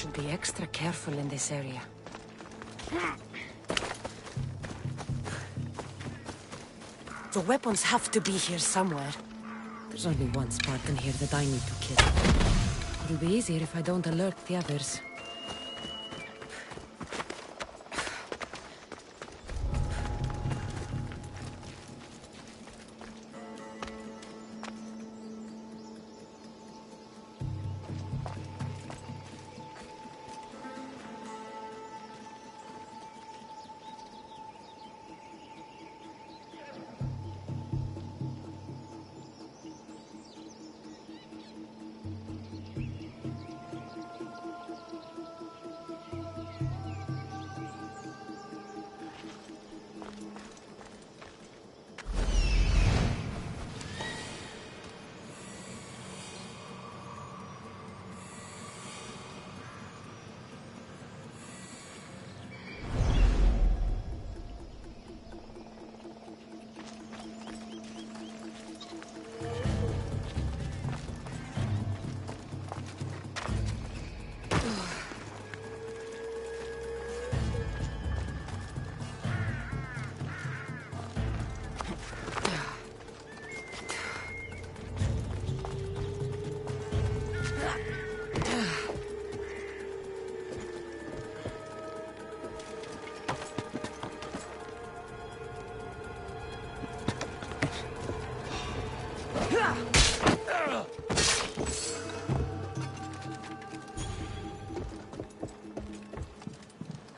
should be extra careful in this area. The weapons have to be here somewhere. There's only one Spartan here that I need to kill. It'll be easier if I don't alert the others.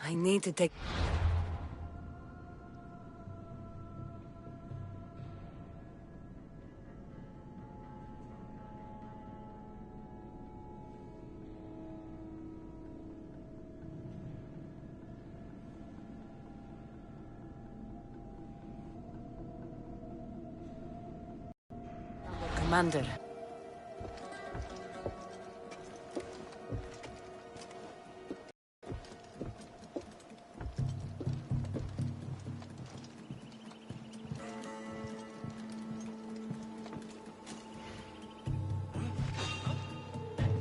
I need to take... Commander.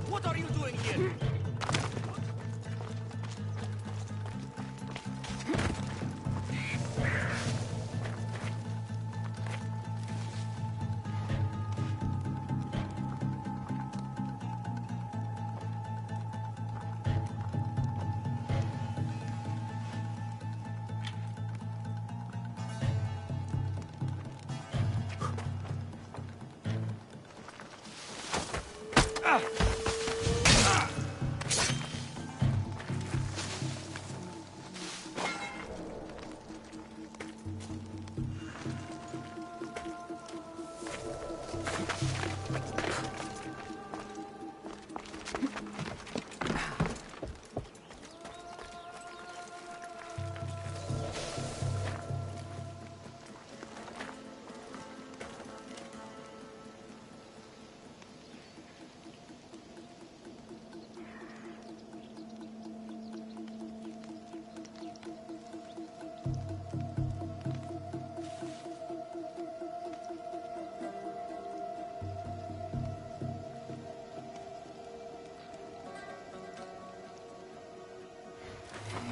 What are you doing here?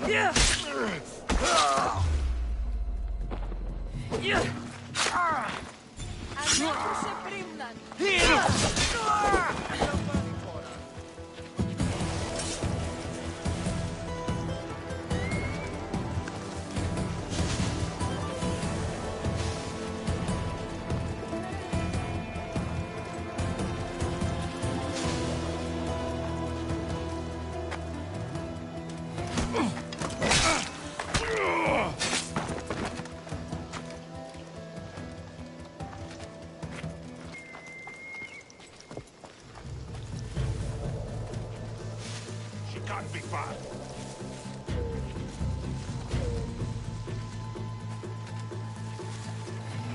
Yeah. Can't be far.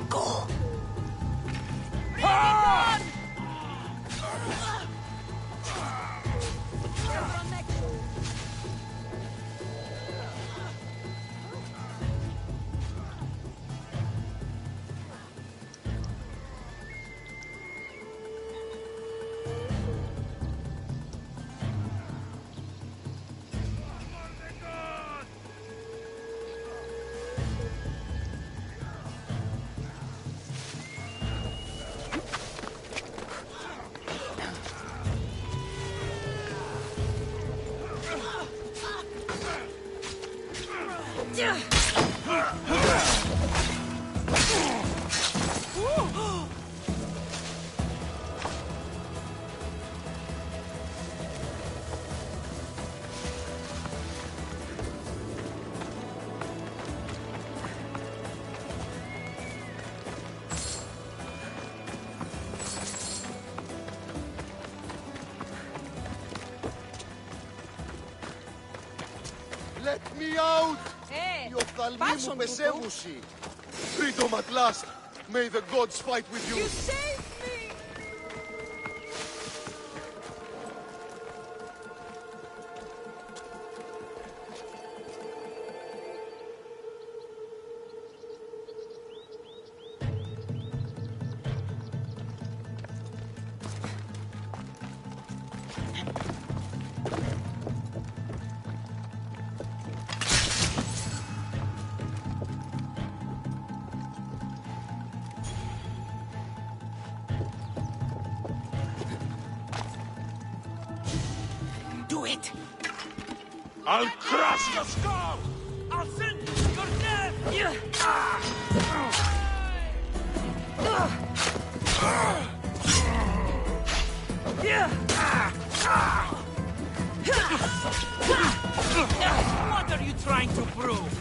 Go. Ah! me out! Ε, Η οφθαλμή πάσο μου μου, πεσέμουση. Freedom at last. May the gods fight with you. You saved me! Do it! I'll crush your skull! I'll send your death! What are you trying to prove?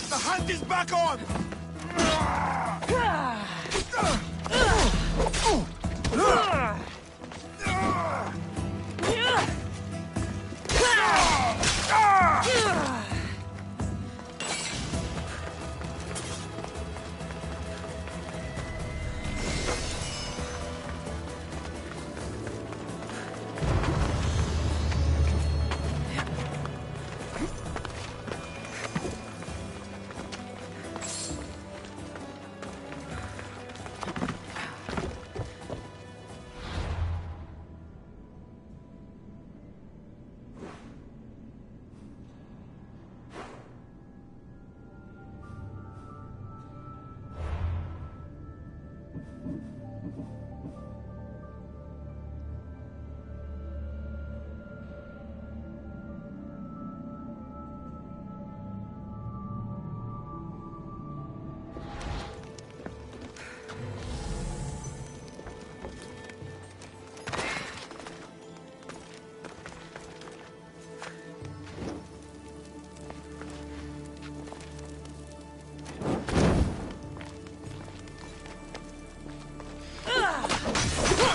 The hunt is back on!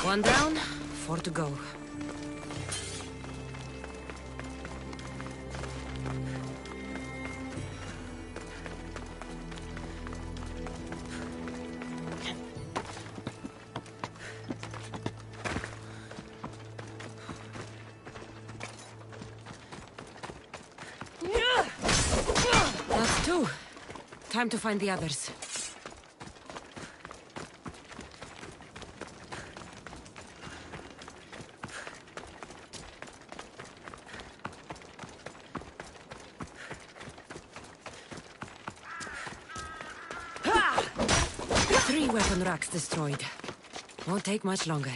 One down, 4 to go. That's 2. Time to find the others. Weapon racks destroyed. Won't take much longer.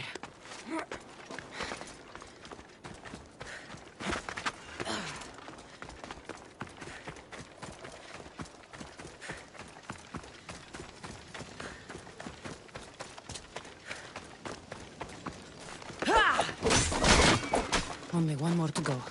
Only one more to go.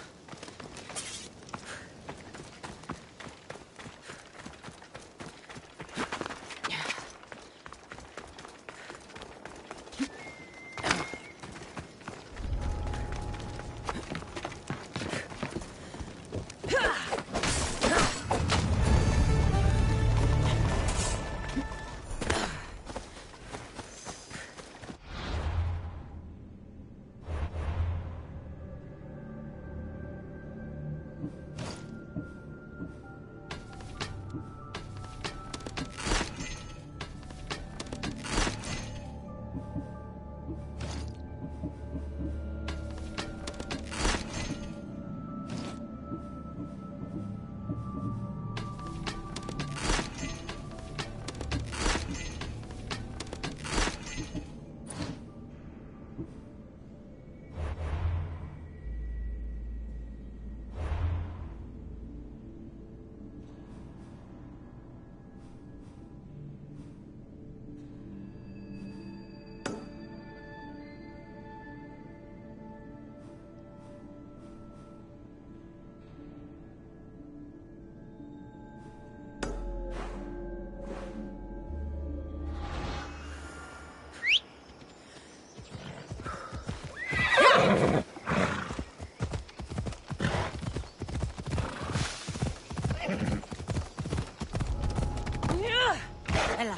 Ella.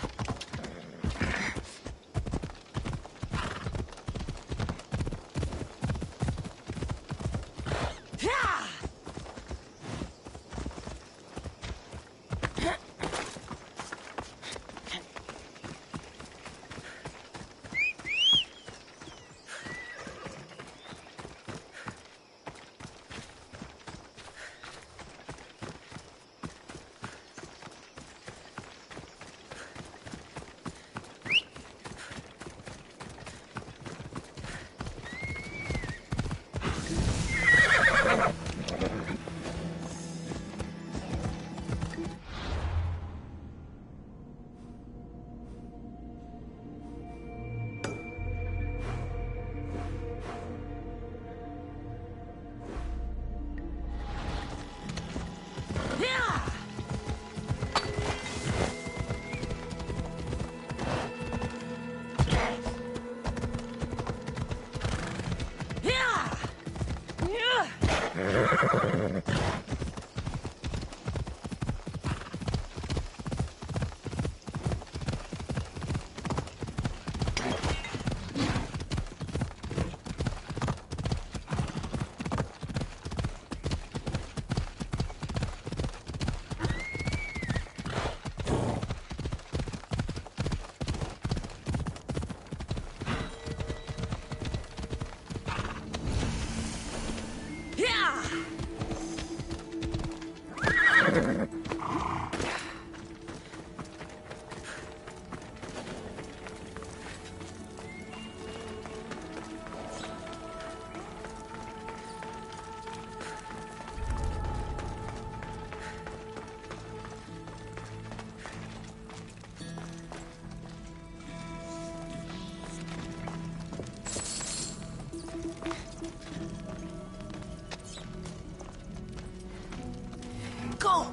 Go!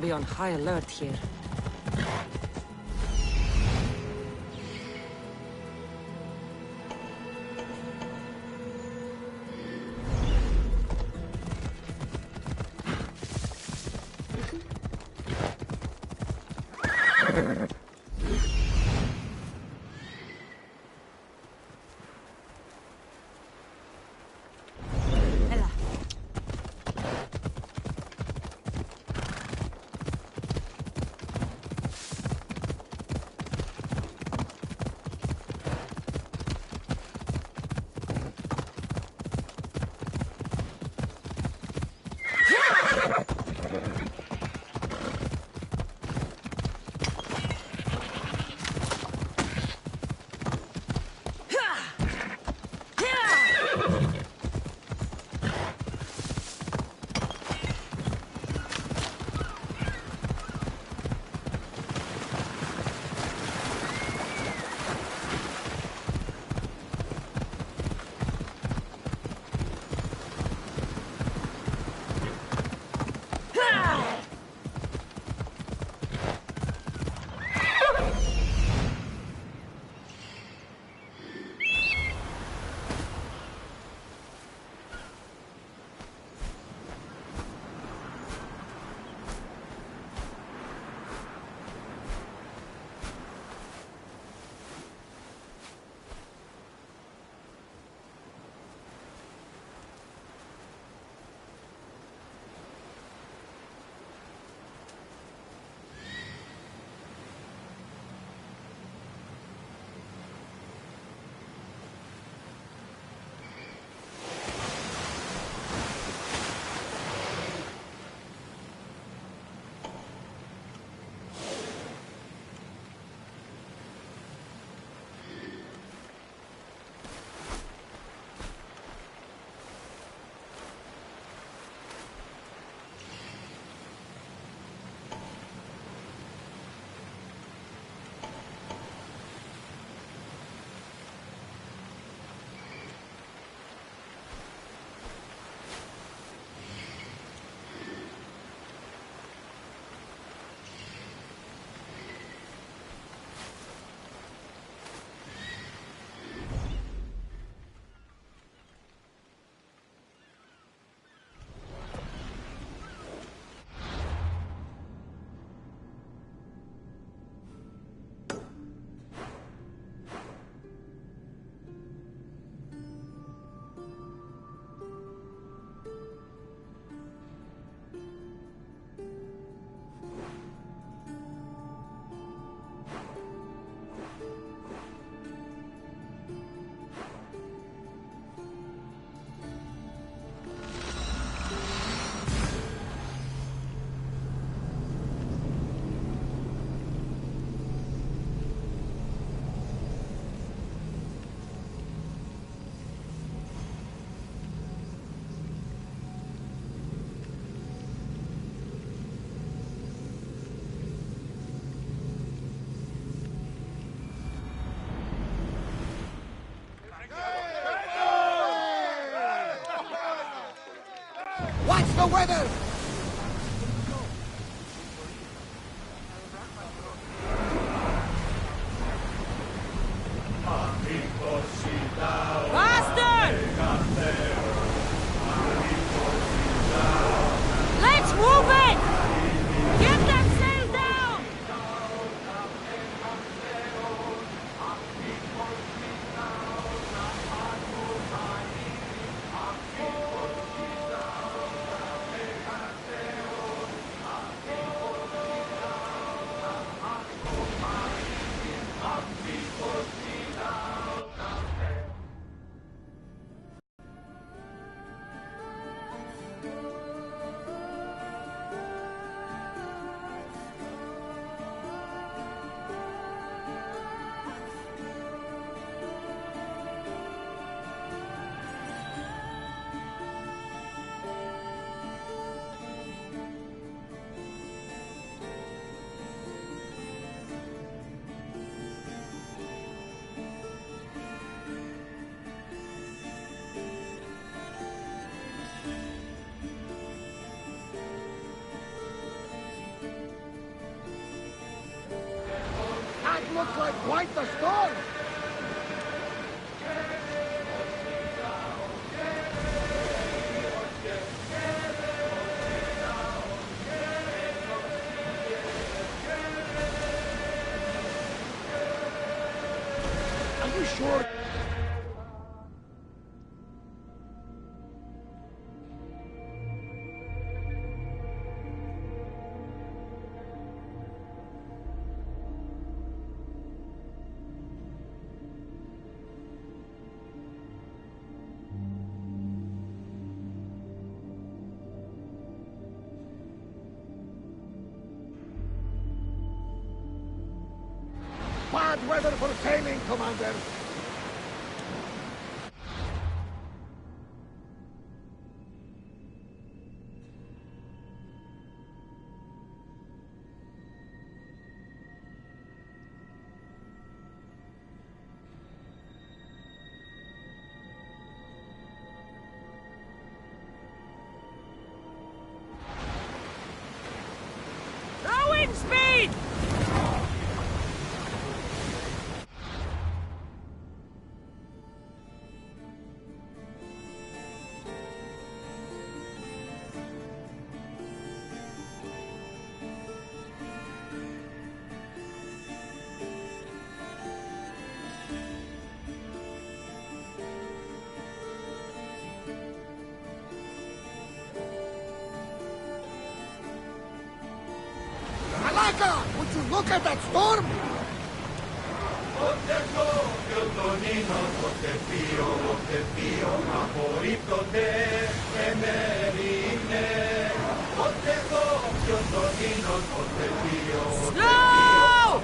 be on high alert here. Watch the weather! Faster! Let's move it! Get that sail down! quite the storm! Are you sure? Bad weather for sailing, Commander. Rowing speed! Malaka! Would you look at that storm? Slow!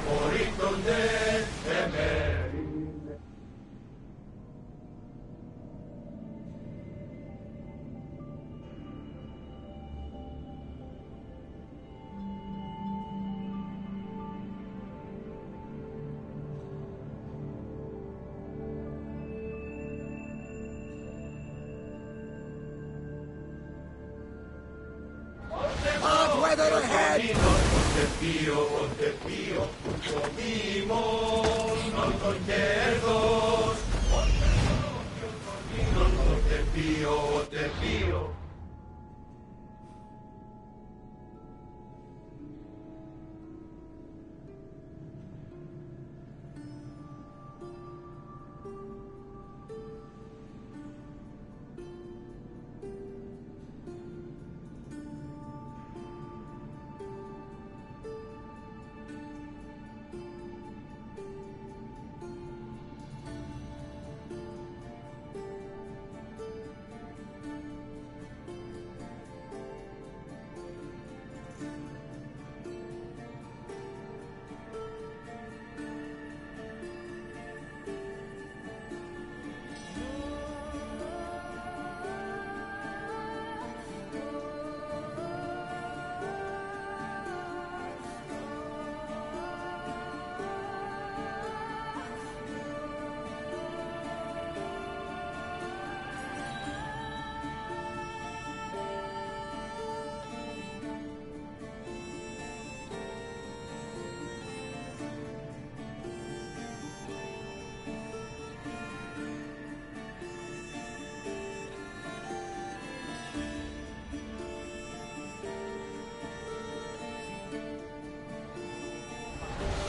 Bad weather ahead!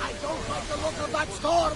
I don't like the look of that storm!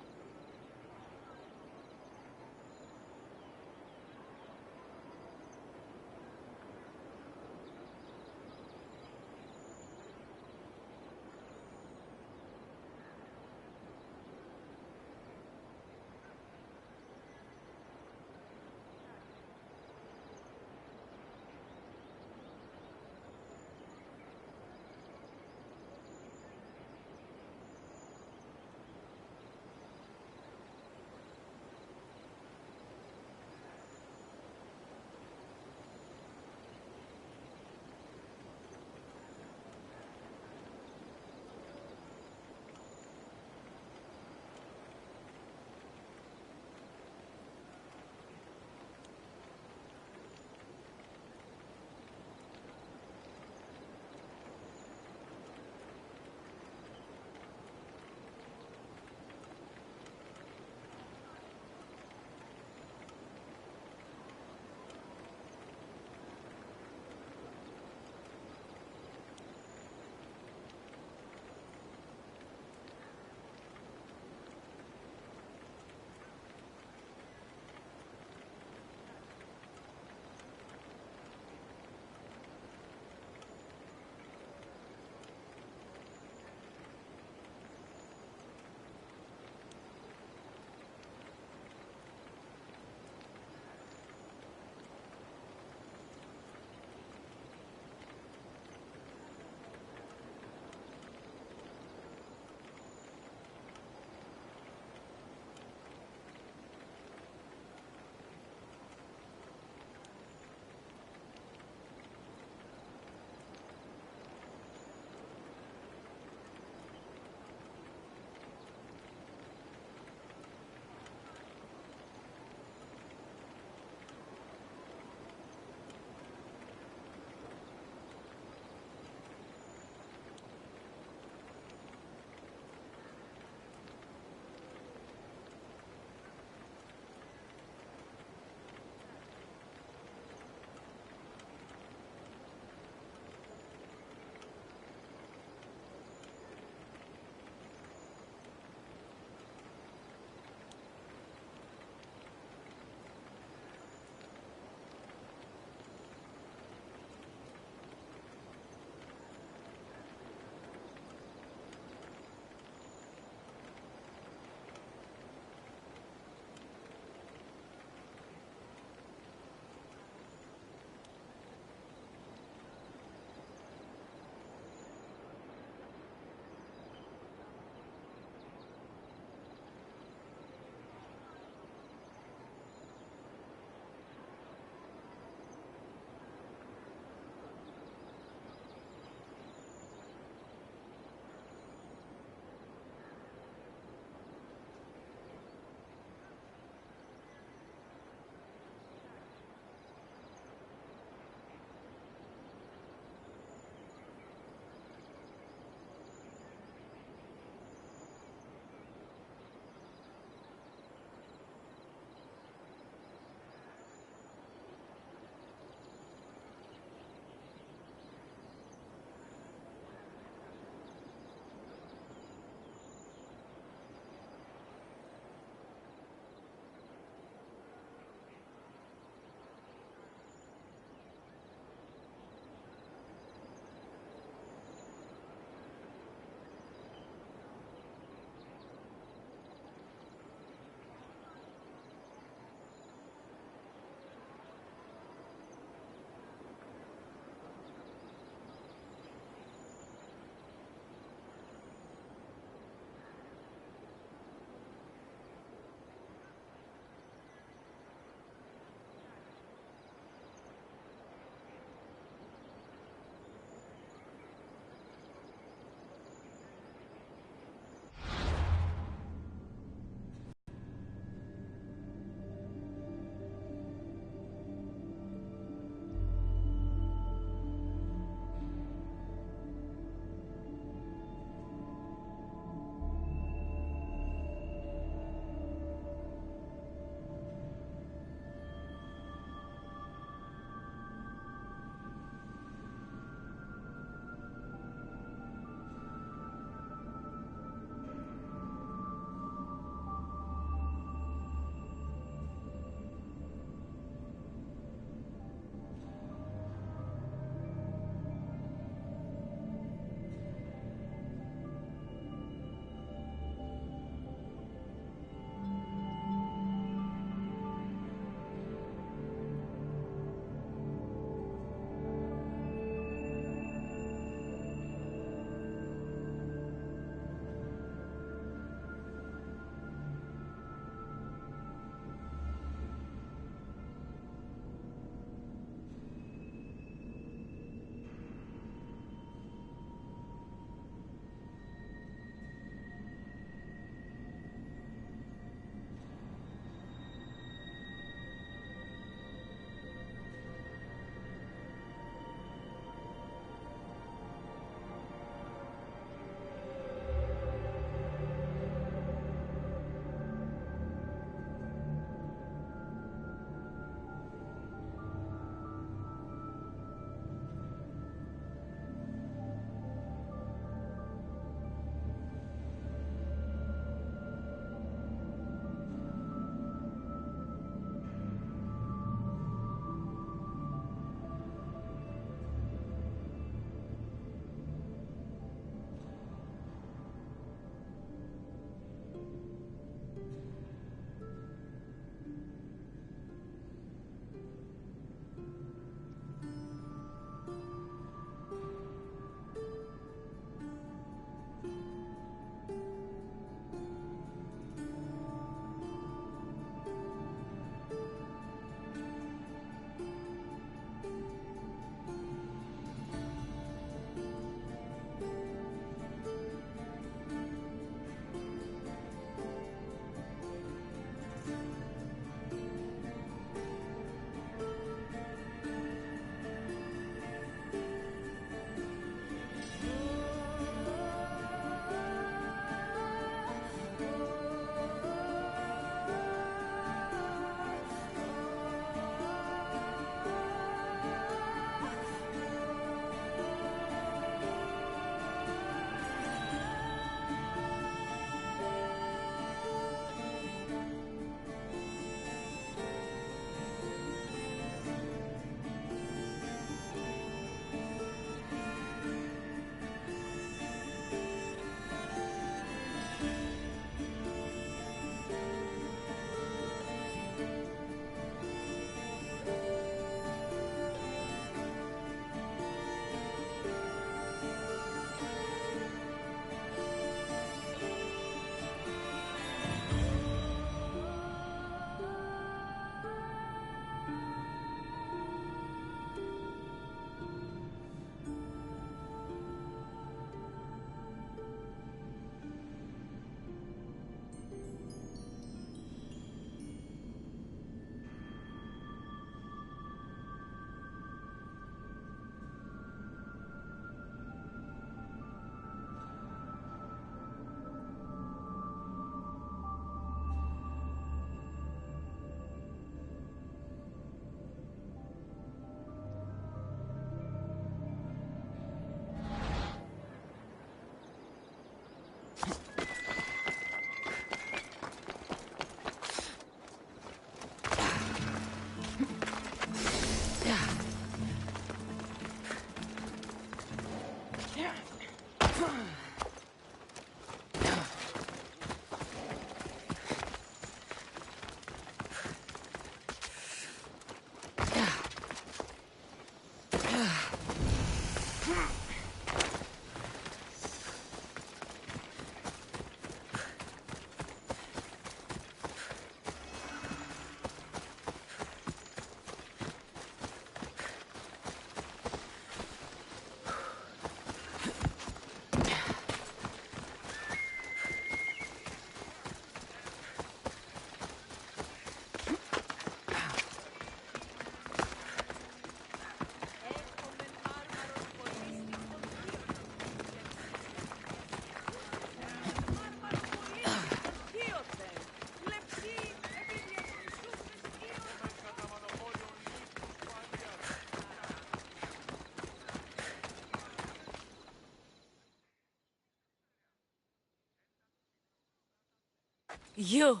You!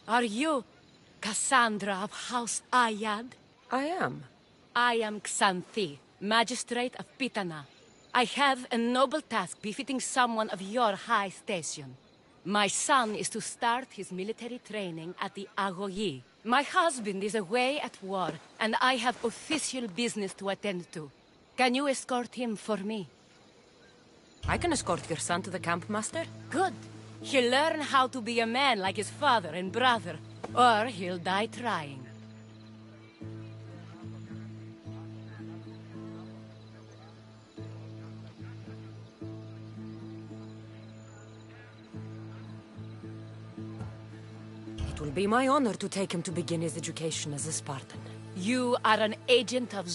Are you Cassandra of House Ayad? I am. I am Xanthi, Magistrate of Pitana. I have a noble task befitting someone of your high station. My son is to start his military training at the Agoyi. My husband is away at war, and I have official business to attend to. Can you escort him for me? I can escort your son to the camp, Master. Good. He'll learn how to be a man like his father and brother, or he'll die trying. It will be my honor to take him to begin his education as a Spartan. You are an agent of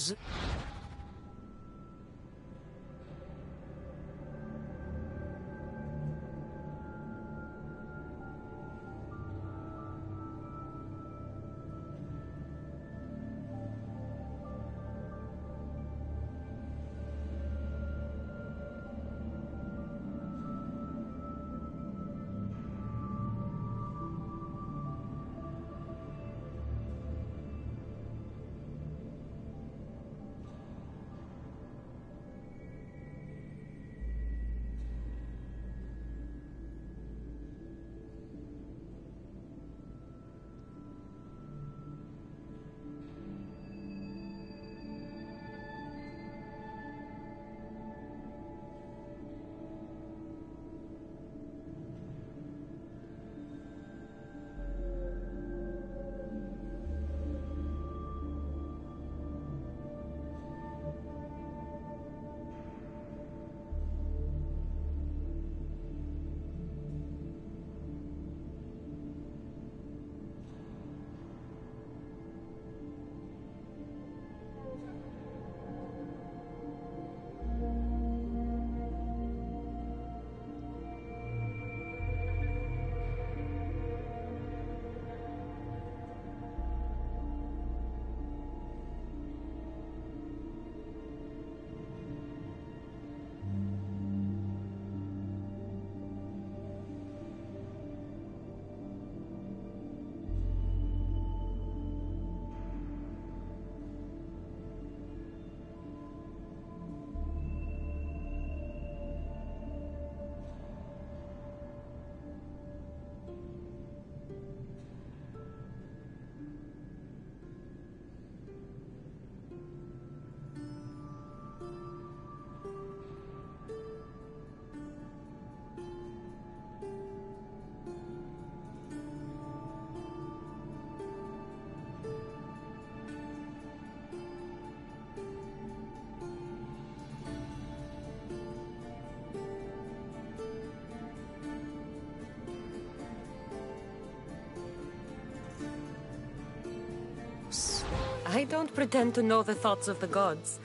I don't pretend to know the thoughts of the gods,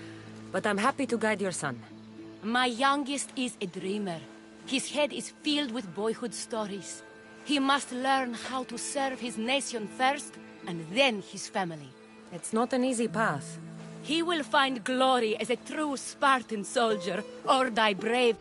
but I'm happy to guide your son. My youngest is a dreamer. His head is filled with boyhood stories. He must learn how to serve his nation first, and then his family. It's not an easy path. He will find glory as a true Spartan soldier, or die brave.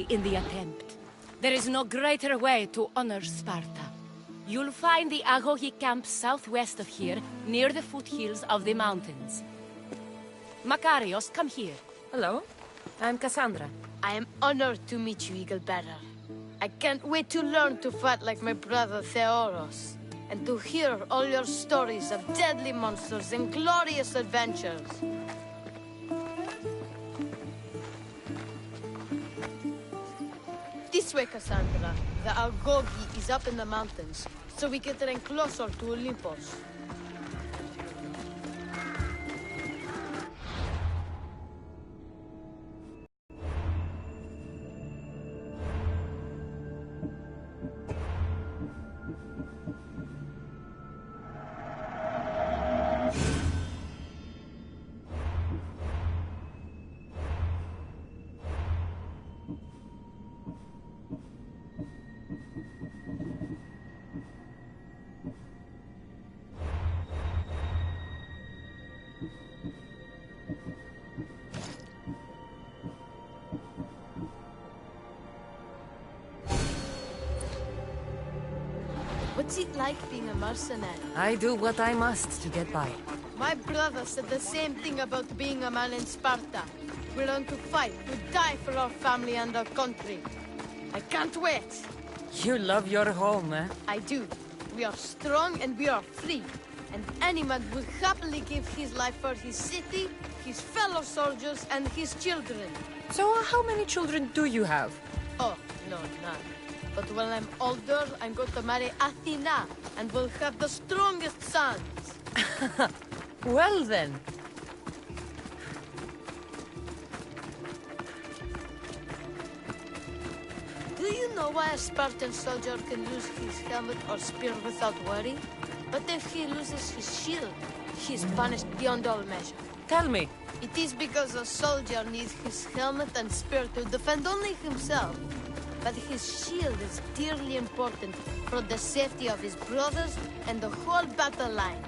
In the attempt. There is no greater way to honor Sparta. You'll find the Agogi camp southwest of here, near the foothills of the mountains. Makarios, come here. Hello, I'm Cassandra. I am honored to meet you, Eagle Bearer. I can't wait to learn to fight like my brother Theoros, and to hear all your stories of deadly monsters and glorious adventures. This way, Cassandra. The Agogi is up in the mountains, so we can train closer to Olympus. like being a mercenary. I do what I must to get by. My brother said the same thing about being a man in Sparta. We learn to fight, to die for our family and our country. I can't wait. You love your home, eh? I do. We are strong and we are free. And any man will happily give his life for his city, his fellow soldiers, and his children. So how many children do you have? Oh, no, none. But when I'm older, I'm going to marry Athena, and we'll have the strongest sons. Well then. Do you know why a Spartan soldier can lose his helmet or spear without worry? But if he loses his shield, he's punished beyond all measure. Tell me. It is because a soldier needs his helmet and spear to defend only himself. But his shield is dearly important for the safety of his brothers and the whole battle line.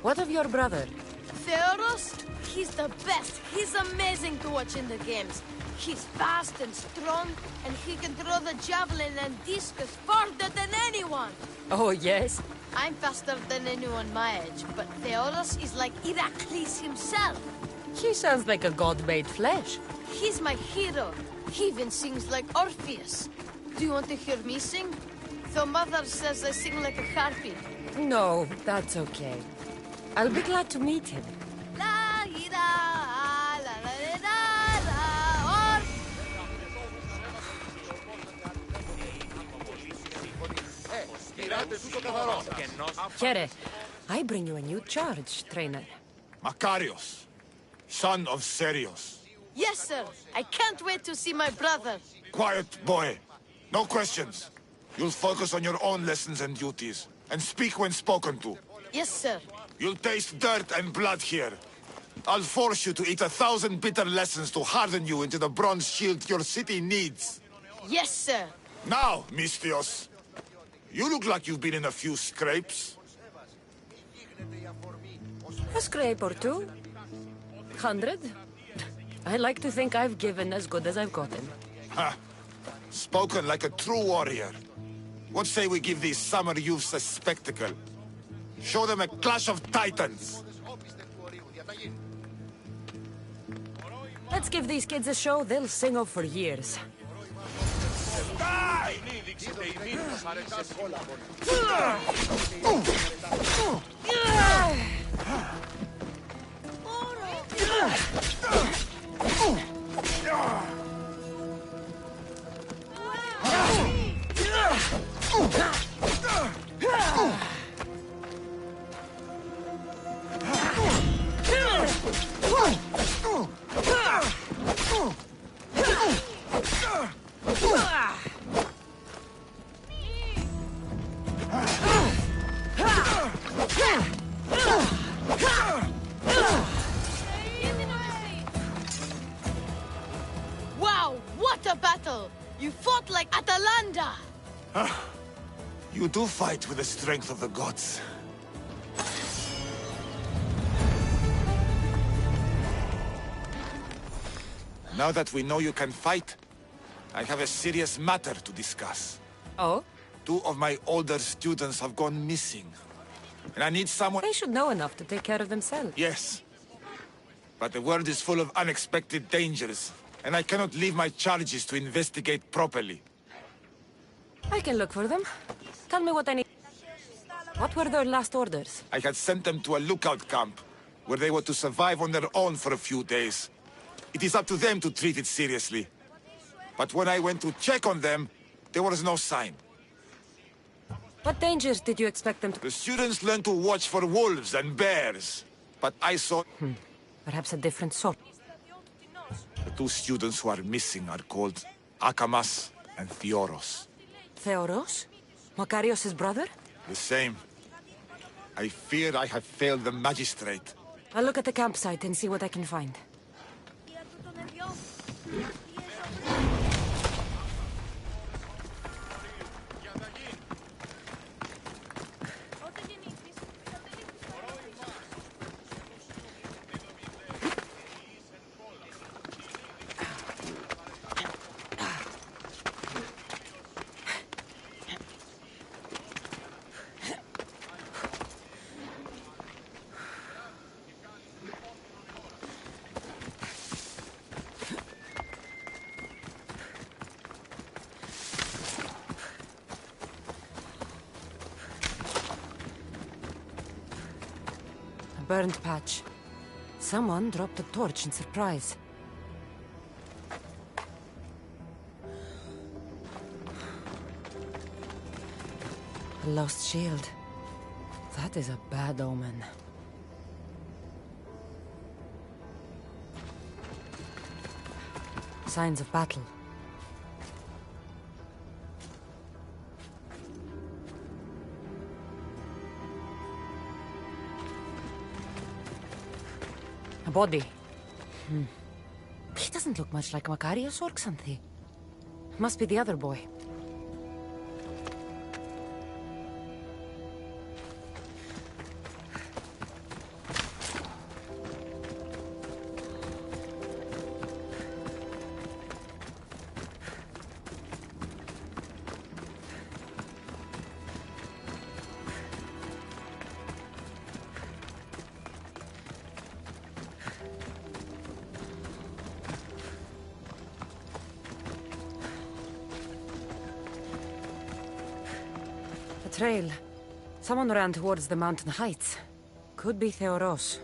What of your brother? Theodos? He's the best. He's amazing to watch in the games. He's fast and strong, and he can throw the javelin and discus farther than anyone. Oh, yes? I'm faster than anyone my age, but Theodos is like Heracles himself. He sounds like a god made flesh. He's my hero. He even sings like Orpheus. Do you want to hear me sing? Though Mother says I sing like a harpy. No, that's okay. I'll be glad to meet him. La ira, la la la la, or Chere, I bring you a new charge, trainer. Makarios, son of Serios. yes, sir. I can't wait to see my brother. Quiet, boy. No questions. You'll focus on your own lessons and duties, and speak when spoken to. Yes, sir. You'll taste dirt and blood here. I'll force you to eat 1,000 bitter lessons to harden you into the bronze shield your city needs. Yes, sir. Now, Mistios, you look like you've been in a few scrapes. A scrape or two? 100? I like to think I've given as good as I've gotten. Ha! Spoken like a true warrior. What say we give these summer youths a spectacle? Show them a clash of titans! Let's give these kids a show they'll sing of for years. Die! Wow, what a battle! You fought like Atalanta! You do fight with the strength of the gods. Now that we know you can fight, I have a serious matter to discuss. Oh? 2 of my older students have gone missing. And I need someone... They should know enough to take care of themselves. Yes. But the world is full of unexpected dangers, and I cannot leave my charges to investigate properly. I can look for them. Tell me what I need. What were their last orders? I had sent them to a lookout camp, where they were to survive on their own for a few days. It is up to them to treat it seriously. But when I went to check on them, there was no sign. What dangers did you expect them to... The students learned to watch for wolves and bears, but I saw... Perhaps a different sort. The 2 students who are missing are called Akamas and Theoros. Theoros? Makarios' brother? The same. I fear I have failed the magistrate. I'll look at the campsite and see what I can find. burned patch. Someone dropped a torch in surprise. A lost shield. That is a bad omen. Signs of battle. A body. He doesn't look much like Makarios or Xanthi. Must be the other boy. Trail. Someone ran towards the mountain heights. Could be Theoros.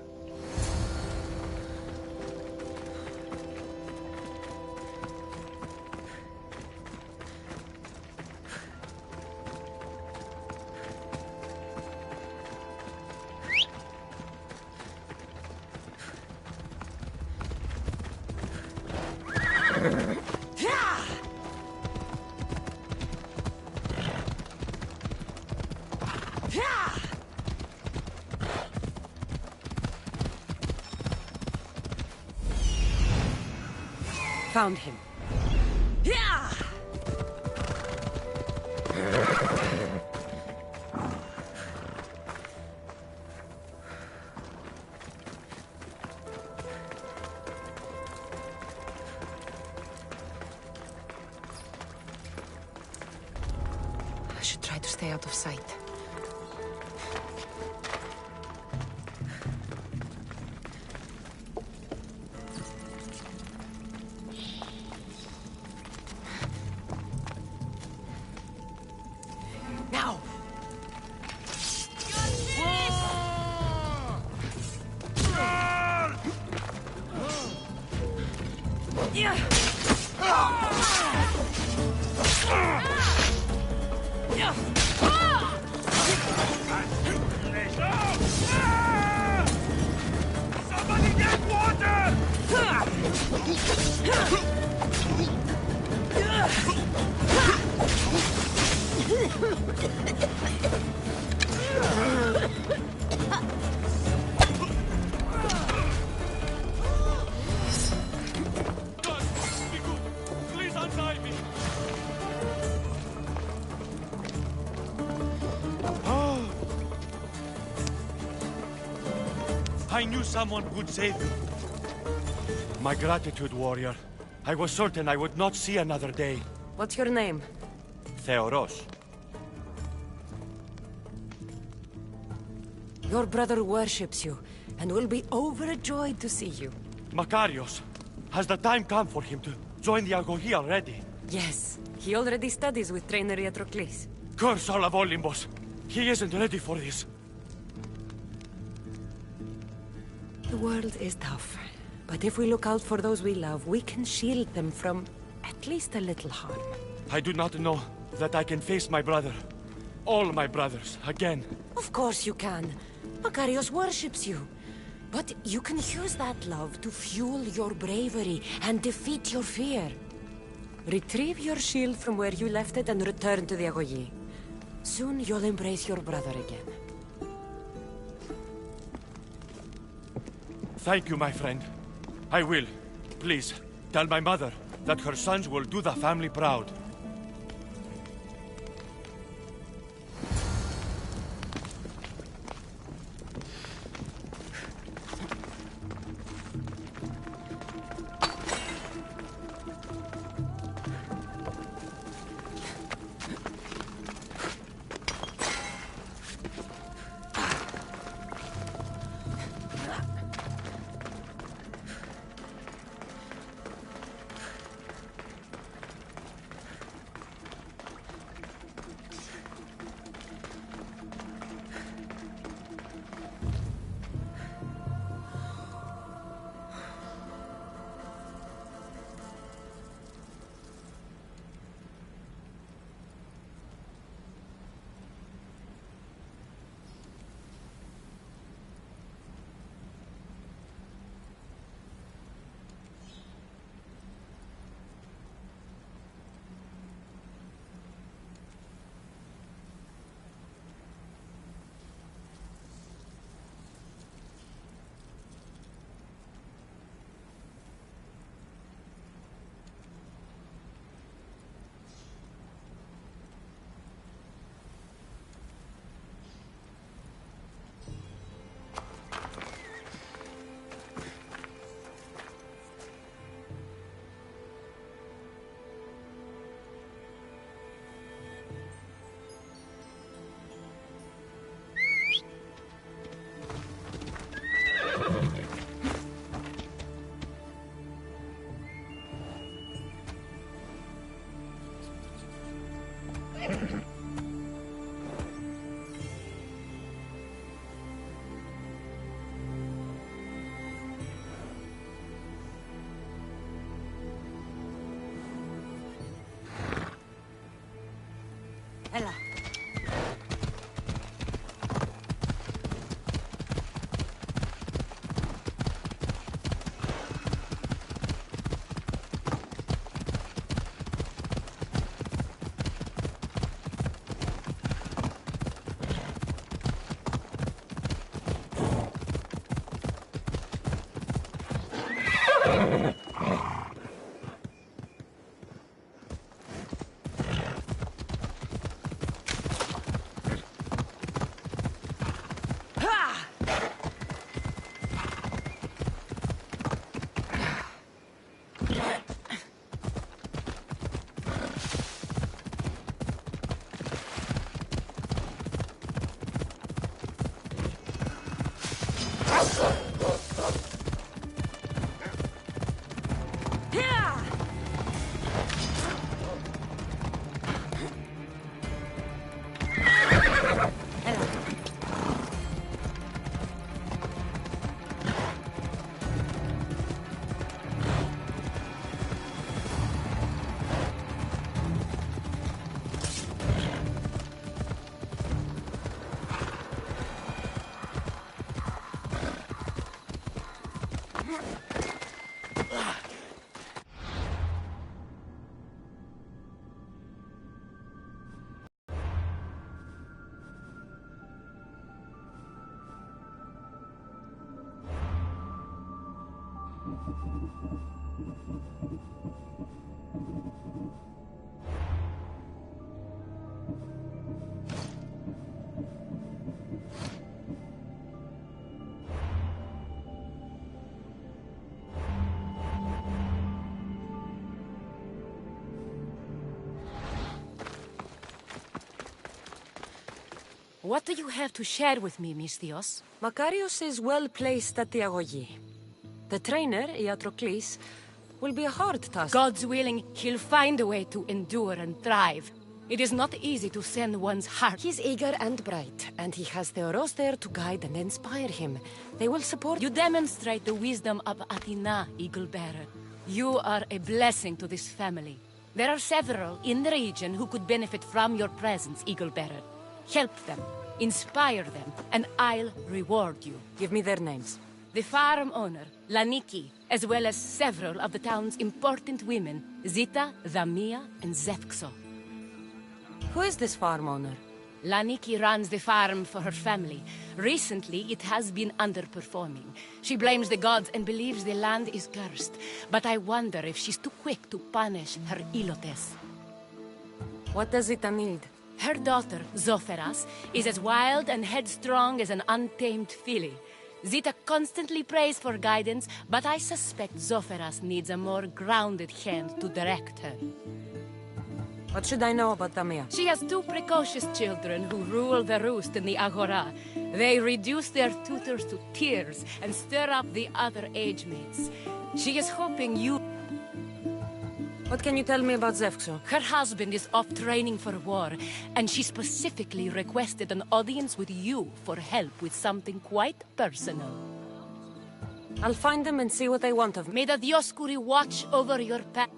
Found him. Yeah! I should try to stay out of sight. Somebody get water! Please untie me! I knew someone would save you. My gratitude, warrior. I was certain I would not see another day. What's your name? Theoros. Your brother worships you, and will be overjoyed to see you. Makarios. Has the time come for him to join the Agogi already? Yes, he already studies with trainer Iatrocles. Curse all of Olympus. He isn't ready for this. The world is tough, but if we look out for those we love, we can shield them from at least a little harm. I do not know that I can face my brother. All my brothers, again. Of course you can. Makarios worships you. But you can use that love to fuel your bravery and defeat your fear. Retrieve your shield from where you left it and return to the Agogi. Soon you'll embrace your brother again. Thank you, my friend. I will. Please, tell my mother that her sons will do the family proud. Ella. What do you have to share with me, Misthios? Makarios is well placed at the Agogi. The trainer, Iatrocles, will be a hard task. God's willing, he'll find a way to endure and thrive. It is not easy to send one's heart. He's eager and bright, and he has Theoros there to guide and inspire him. They will support You demonstrate the wisdom of Athena, Eagle-Bearer. You are a blessing to this family. There are several in the region who could benefit from your presence, Eagle-Bearer. Help them, inspire them, and I'll reward you. Give me their names. The farm owner, Laniki, as well as several of the town's important women, Zita, Zamia, and Zevkso. Who is this farm owner? Laniki runs the farm for her family. Recently, it has been underperforming. She blames the gods and believes the land is cursed. But I wonder if she's too quick to punish her ilotes. What does Zita need? Her daughter, Zoferas, is as wild and headstrong as an untamed filly. Zita constantly prays for guidance, but I suspect Zoferas needs a more grounded hand to direct her. What should I know about Damia? She has two precocious children who rule the roost in the Agora. They reduce their tutors to tears and stir up the other age mates. She is hoping you... What can you tell me about Zevkso? Her husband is off training for war, and she specifically requested an audience with you for help with something quite personal. I'll find them and see what they want of me. May the Dioscuri watch over your path.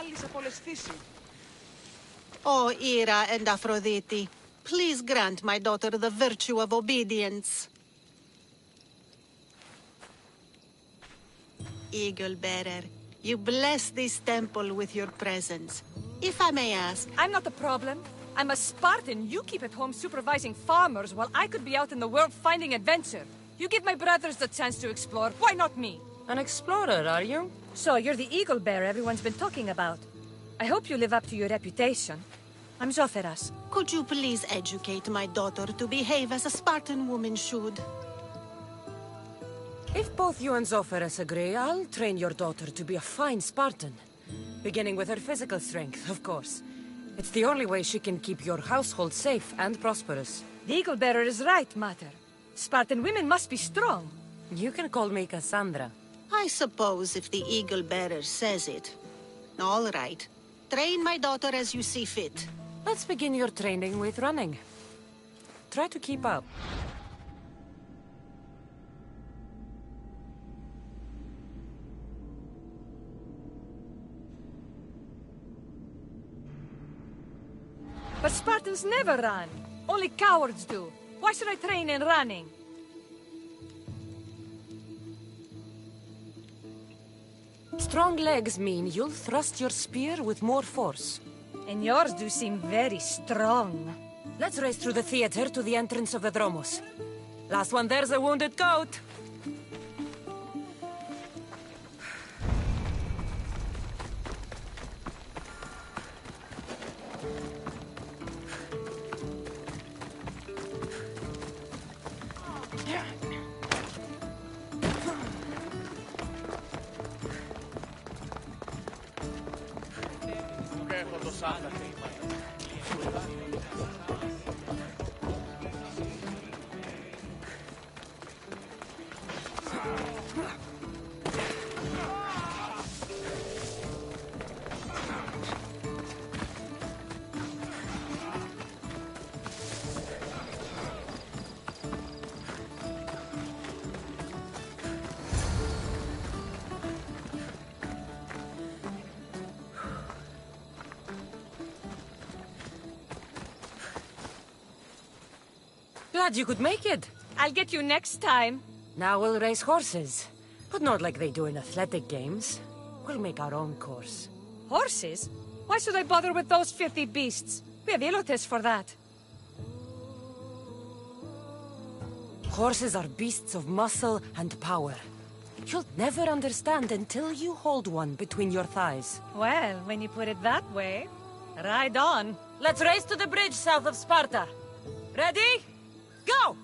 άλλης απολεσθήσει. O Ira and Aphrodite, please grant my daughter the virtue of obedience. Eagle Bearer, you bless this temple with your presence. If I may ask... I'm not the problem. I'm a Spartan. You keep at home supervising farmers while I could be out in the world finding adventure. You give my brothers the chance to explore. Why not me? An explorer, are you? So, you're the eagle bearer everyone's been talking about. I hope you live up to your reputation. I'm Zotheras. Could you please educate my daughter to behave as a Spartan woman should? If both you and Zophorus agree, I'll train your daughter to be a fine Spartan. Beginning with her physical strength, of course. It's the only way she can keep your household safe and prosperous. The eagle bearer is right, Mater. Spartan women must be strong. You can call me Cassandra. I suppose if the Eagle Bearer says it. All right. Train my daughter as you see fit. Let's begin your training with running. Try to keep up. But Spartans never run. Only cowards do. Why should I train in running? Strong legs mean you'll thrust your spear with more force. And yours do seem very strong. Let's race through the theater to the entrance of the Dromos. Last one there's a wounded goat. Glad you could make it. I'll get you next time. Now we'll race horses. But not like they do in athletic games. We'll make our own course. Horses? Why should I bother with those filthy beasts? We have Elotes for that. Horses are beasts of muscle and power. You'll never understand until you hold one between your thighs. Well, when you put it that way, ride on. Let's race to the bridge south of Sparta. Ready? Go!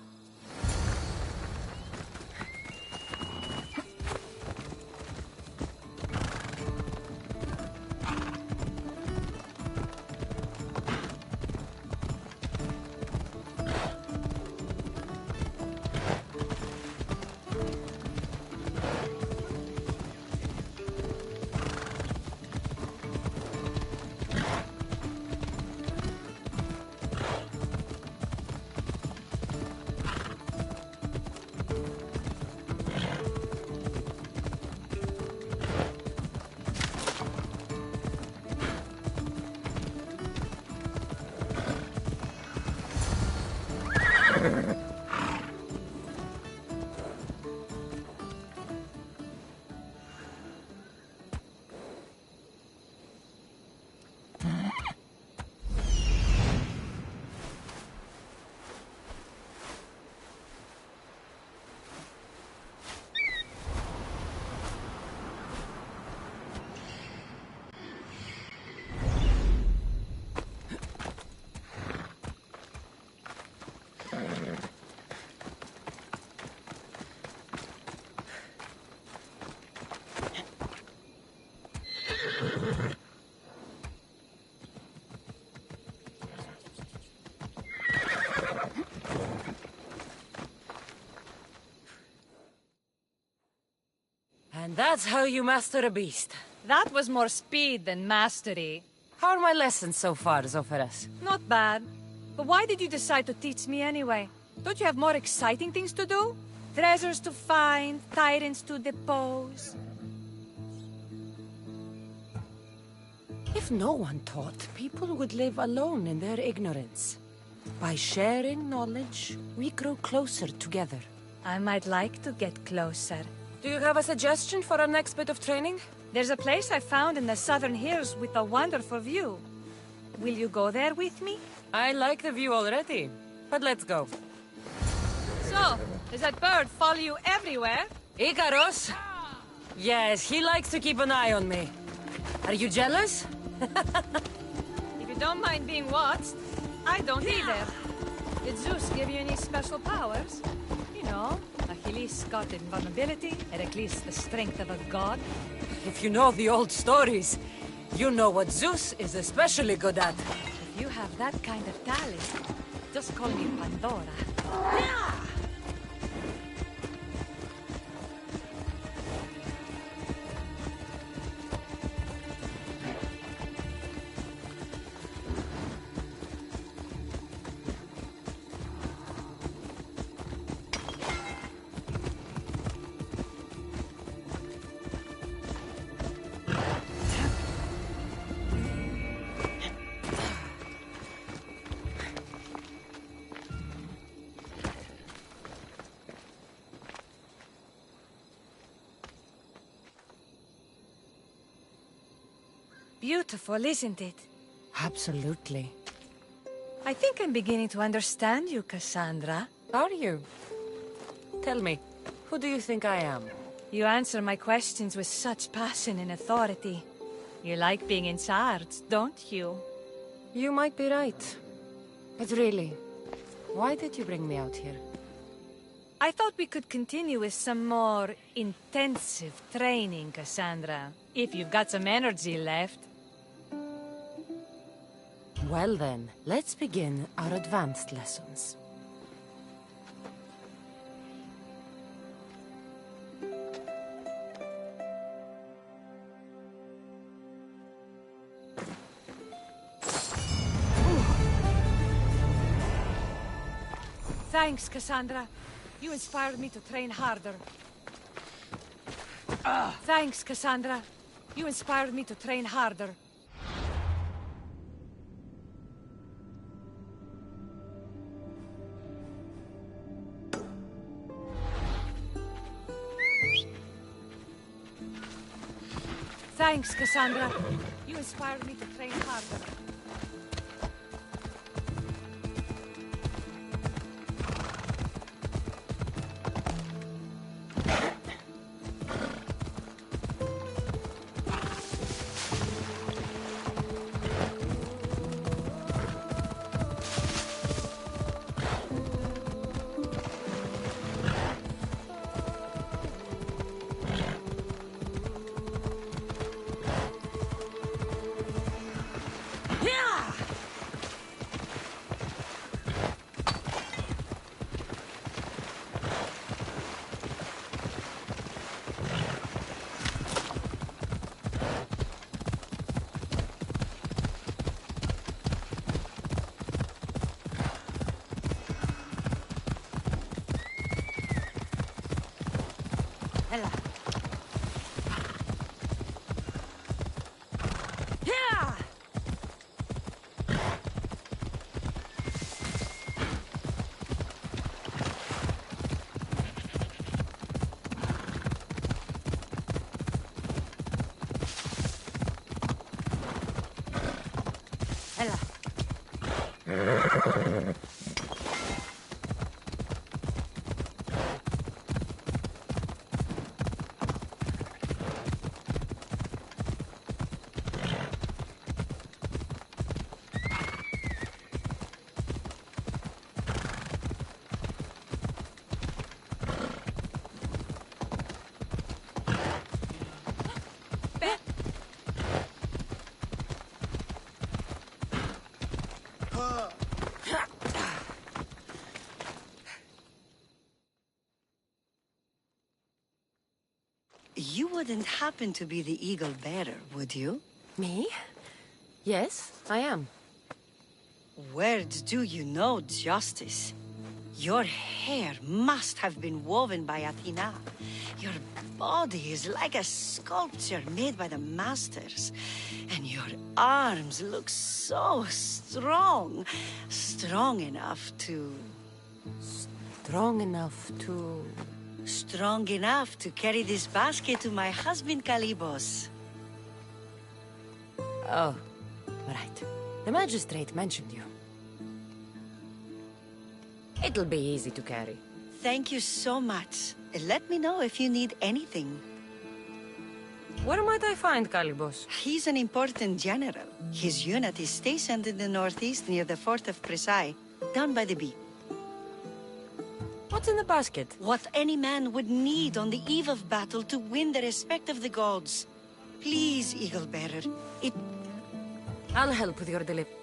And that's how you master a beast. That was more speed than mastery. How are my lessons so far, Zophorus? Not bad. But why did you decide to teach me anyway? Don't you have more exciting things to do? Treasures to find, tyrants to depose. no one thought people would live alone in their ignorance? By sharing knowledge, we grow closer together. I might like to get closer. Do you have a suggestion for our next bit of training? There's a place I found in the southern hills with a wonderful view. Will you go there with me? I like the view already, but let's go. So, does that bird follow you everywhere? Ikaros? Yes, he likes to keep an eye on me. Are you jealous? If you don't mind being watched, I don't either. Did Zeus give you any special powers? You know, Achilles got invulnerability, Heracles the strength of a god. If you know the old stories, you know what Zeus is especially good at. If you have that kind of talent, just call me Pandora. Beautiful, isn't it? Absolutely. I think I'm beginning to understand you, Cassandra. Are you? Tell me, who do you think I am? You answer my questions with such passion and authority. You like being in charge, don't you? You might be right. But really, why did you bring me out here? I thought we could continue with some more intensive training, Cassandra. If you've got some energy left. Well then, let's begin our advanced lessons. Thanks, Cassandra. You inspired me to train harder. Thanks, Cassandra. You inspired me to train harder. Thanks, Cassandra. You inspired me to train harder. You wouldn't happen to be the eagle bearer, would you? Me? Yes, I am. Where do you know justice? Your hair must have been woven by Athena. Your body is like a sculpture made by the masters. And your arms look so strong. Strong enough to... Strong enough to... Strong enough to carry this basket to my husband, Kalibos. Oh, right. The magistrate mentioned you. It'll be easy to carry. Thank you so much. Let me know if you need anything. Where might I find Kalibos? He's an important general. His unit is stationed in the northeast near the fort of Presai, down by the beach. What's in the basket? What any man would need on the eve of battle to win the respect of the gods. Please, Eagle Bearer. I'll help with your delivery.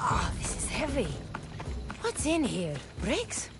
Oh, this is heavy. What's in here? Bricks?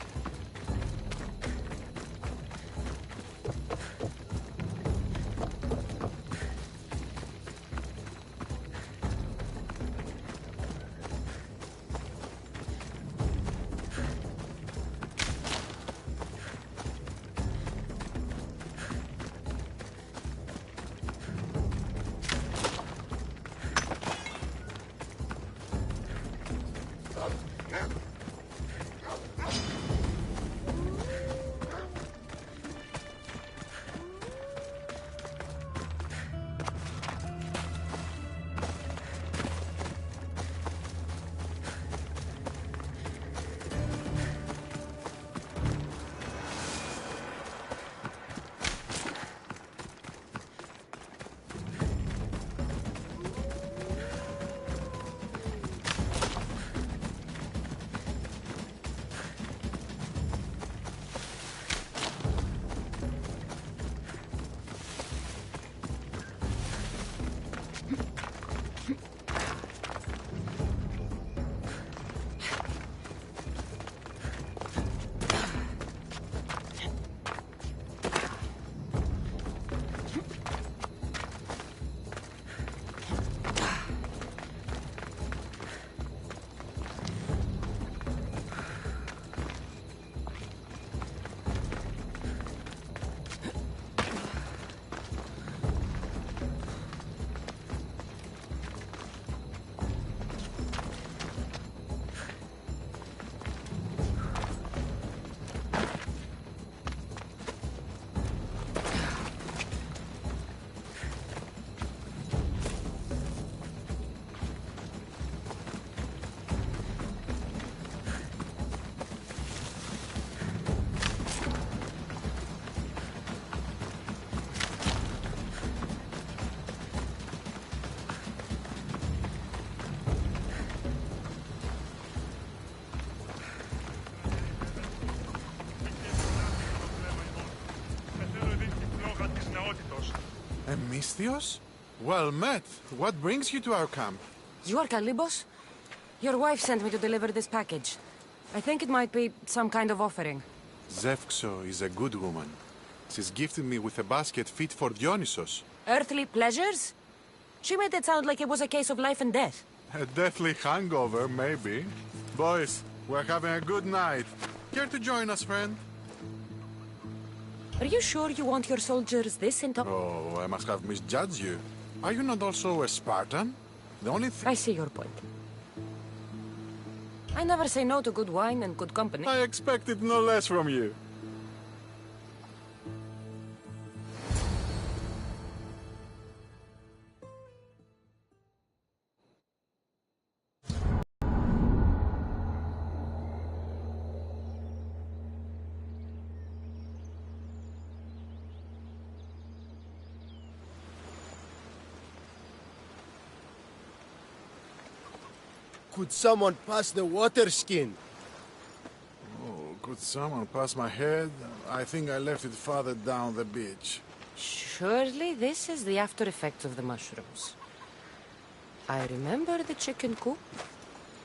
Misthios? Well met. What brings you to our camp? You are Kalibos? Your wife sent me to deliver this package. I think it might be some kind of offering. Zevxo is a good woman. She's gifted me with a basket fit for Dionysos. Earthly pleasures? She made it sound like it was a case of life and death. A deathly hangover, maybe. Boys, we're having a good night. Care to join us, friend? Are you sure you want your soldiers this into... Oh, I must have misjudged you. Are you not also a Spartan? The only thing... I see your point. I never say no to good wine and good company. I expected no less from you. Could someone pass the water skin? Oh, could someone pass my head? I think I left it farther down the beach. Surely this is the after effects of the mushrooms. I remember the chicken coop.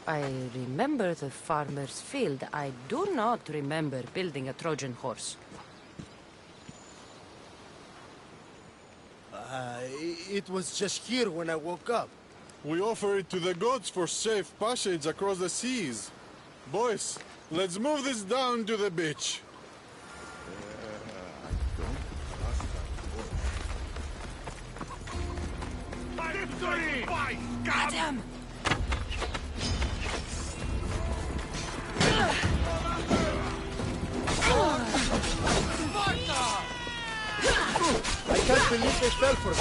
I remember the farmer's field. I do not remember building a Trojan horse. It was just here when I woke up. We offer it to the gods for safe passage across the seas. Boys, let's move this down to the beach. Victory! Got him! I can't believe they fell for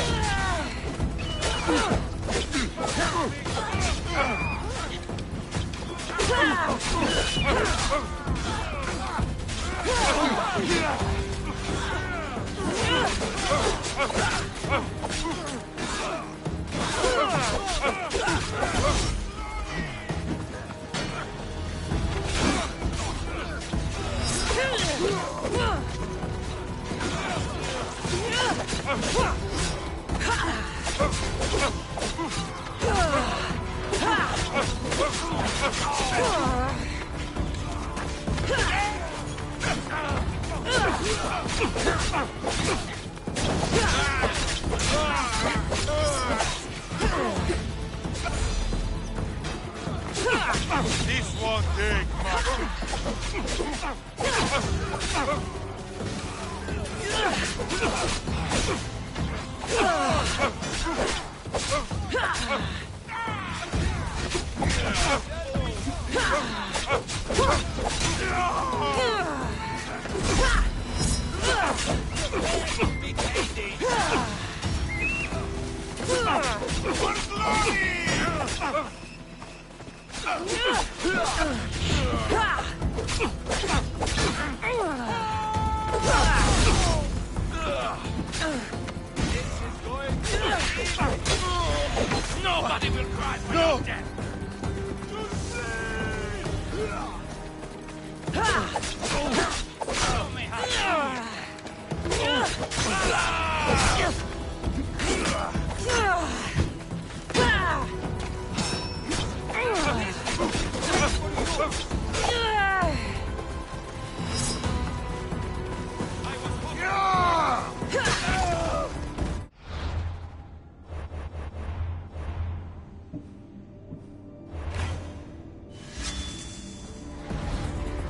This won't take much. Nobody will cry for your death!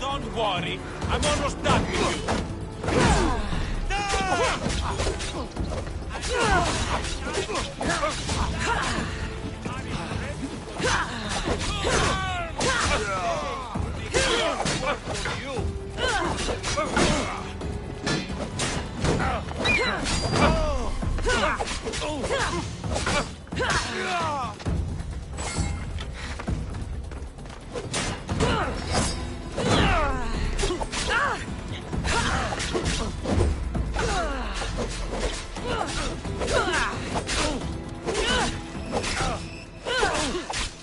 Don't worry, I'm almost done with you.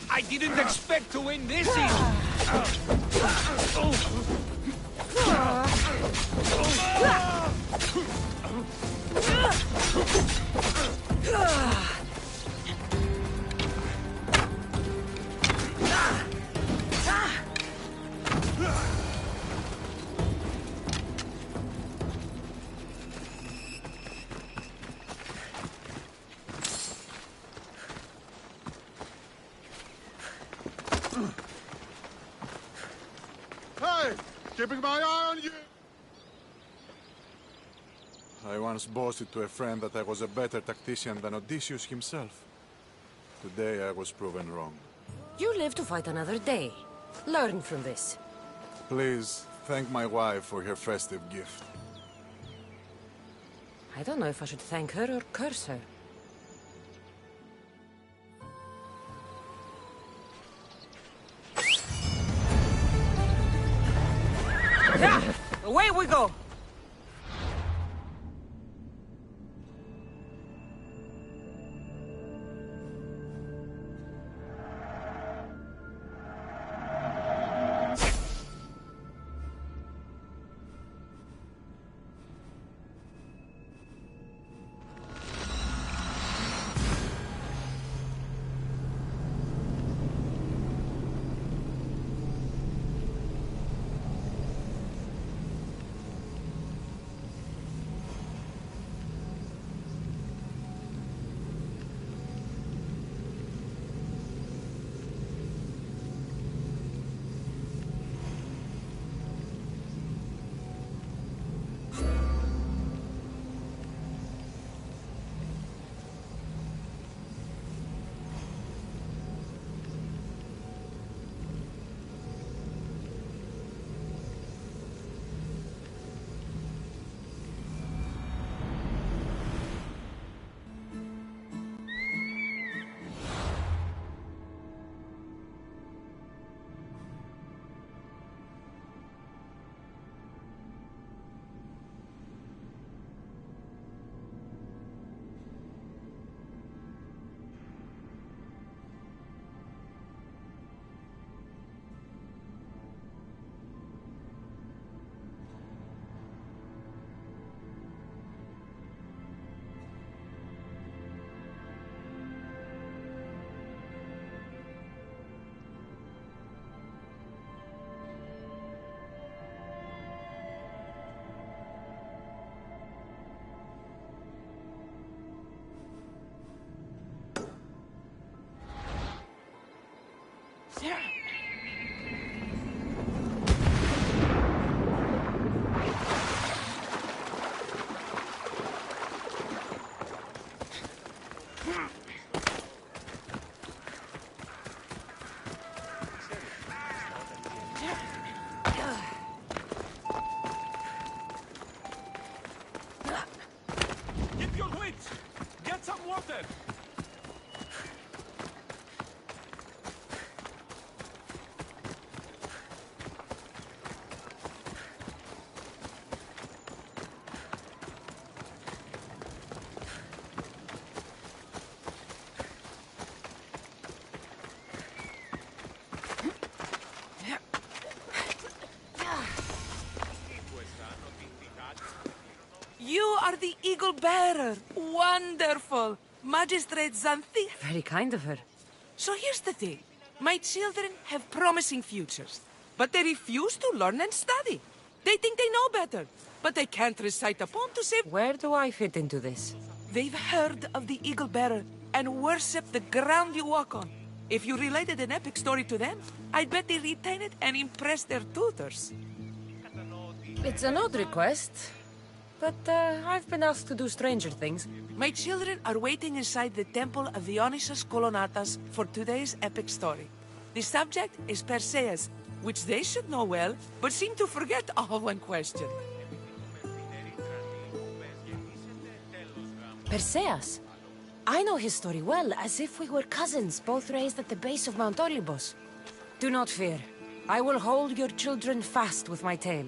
I didn't expect to win this easy. Hey! Keeping my eye on you! I once boasted to a friend that I was a better tactician than Odysseus himself. Today I was proven wrong. You live to fight another day. Learn from this. Please, thank my wife for her festive gift. I don't know if I should thank her or curse her. Yeah! Away we go! Keep your wits! Get some water! You are the Eagle Bearer. Wonderful. Magistrate Xanthi. Very kind of her. So here's the thing. My children have promising futures, but they refuse to learn and study. They think they know better, but they can't recite a poem to save... Where do I fit into this? They've heard of the Eagle Bearer and worship the ground you walk on. If you related an epic story to them, I'd bet they retain it and impress their tutors. It's an odd request, but I've been asked to do stranger things. My children are waiting inside the Temple of Dionysus Kolonatas for today's epic story. The subject is Perseus, which they should know well, but seem to forget all when questioned. Perseus? I know his story well, as if we were cousins, both raised at the base of Mount Olympus. Do not fear. I will hold your children fast with my tail.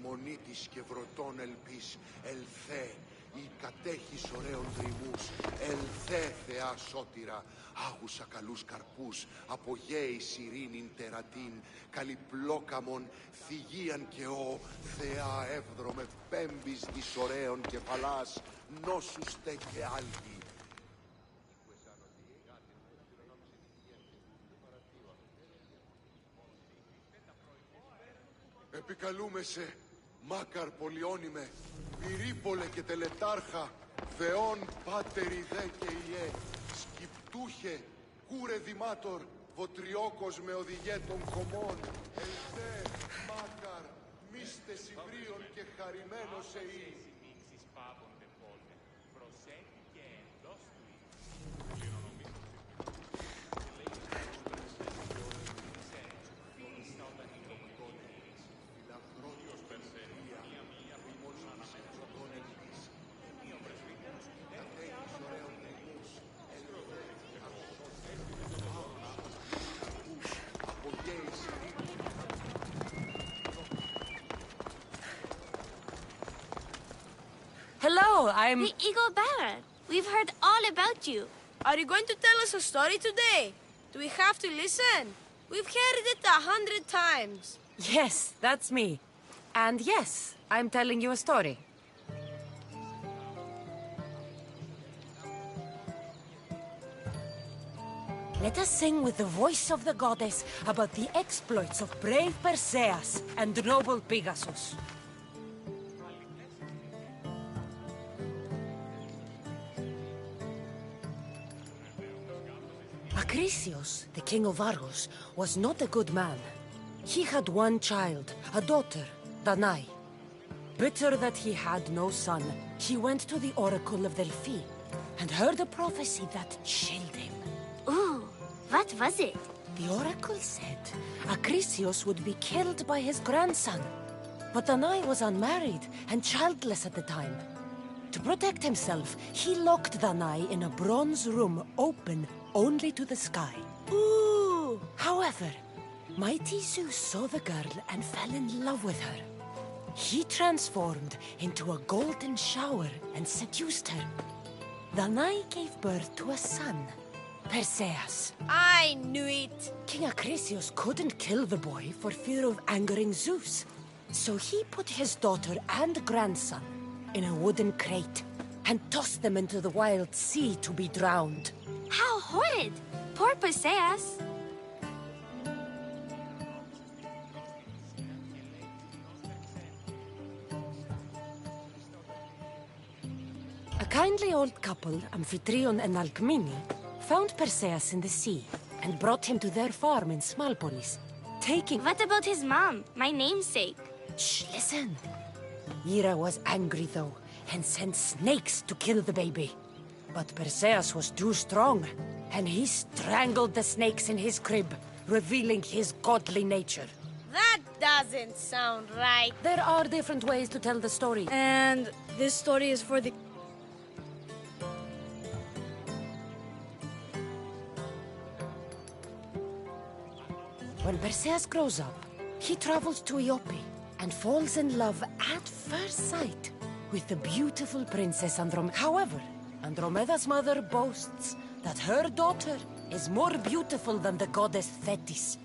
Μονίτης και βρωτών ελπίς, ελθέ, ή κατέχεις ωραίων δρυμούς, ελθέ, Θεά σώτηρα, άγουσα καλούς καρπούς, απογέης ειρήνην τερατήν, καλυπλόκαμον, θυγίαν και ο, Θεά εύδρομε, πέμπης δις ωραίων κεφαλάς, νόσουστε και άλγη. Επικαλούμεσαι, Μάκαρ πολιώνυμε, πυρίπολε και τελετάρχα, Θεόν πάτερη δε και ιέ, σκυπτούχε, κούρε δημάτορ, βοτριόκος με οδηγέ των κομμών, ελθέ, Μάκαρ, μίστε συμβρίων και χαρημένος εή. Hello, I'm... The Eagle Bearer. We've heard all about you. Are you going to tell us a story today? Do we have to listen? We've heard it 100 times. Yes, that's me. And yes, I'm telling you a story. Let us sing with the voice of the goddess about the exploits of brave Perseus and noble Pegasus. Acrisius, the king of Argos, was not a good man. He had one child, a daughter, Danai. Bitter that he had no son, he went to the Oracle of Delphi and heard a prophecy that chilled him. Ooh, what was it? The Oracle said Acrisius would be killed by his grandson. But Danai was unmarried and childless at the time. To protect himself, he locked Danai in a bronze room open only to the sky. Ooh! However, mighty Zeus saw the girl and fell in love with her. He transformed into a golden shower and seduced her. Danai gave birth to a son, Perseus. I knew it! King Acrisius couldn't kill the boy for fear of angering Zeus. So he put his daughter and grandson in a wooden crate and tossed them into the wild sea to be drowned. How horrid! Poor Perseus. A kindly old couple, Amphitryon and Alcmene, found Perseus in the sea and brought him to their farm in Smalpolis, taking... What about his mom, my namesake? Shh, listen. Hera was angry though, and sent snakes to kill the baby. But Perseus was too strong, and he strangled the snakes in his crib, revealing his godly nature. That doesn't sound right. There are different ways to tell the story. And this story is for the... When Perseus grows up, he travels to Iope and falls in love at first sight with the beautiful princess Andromeda. However, Andromeda's mother boasts that her daughter is more beautiful than the goddess Thetis,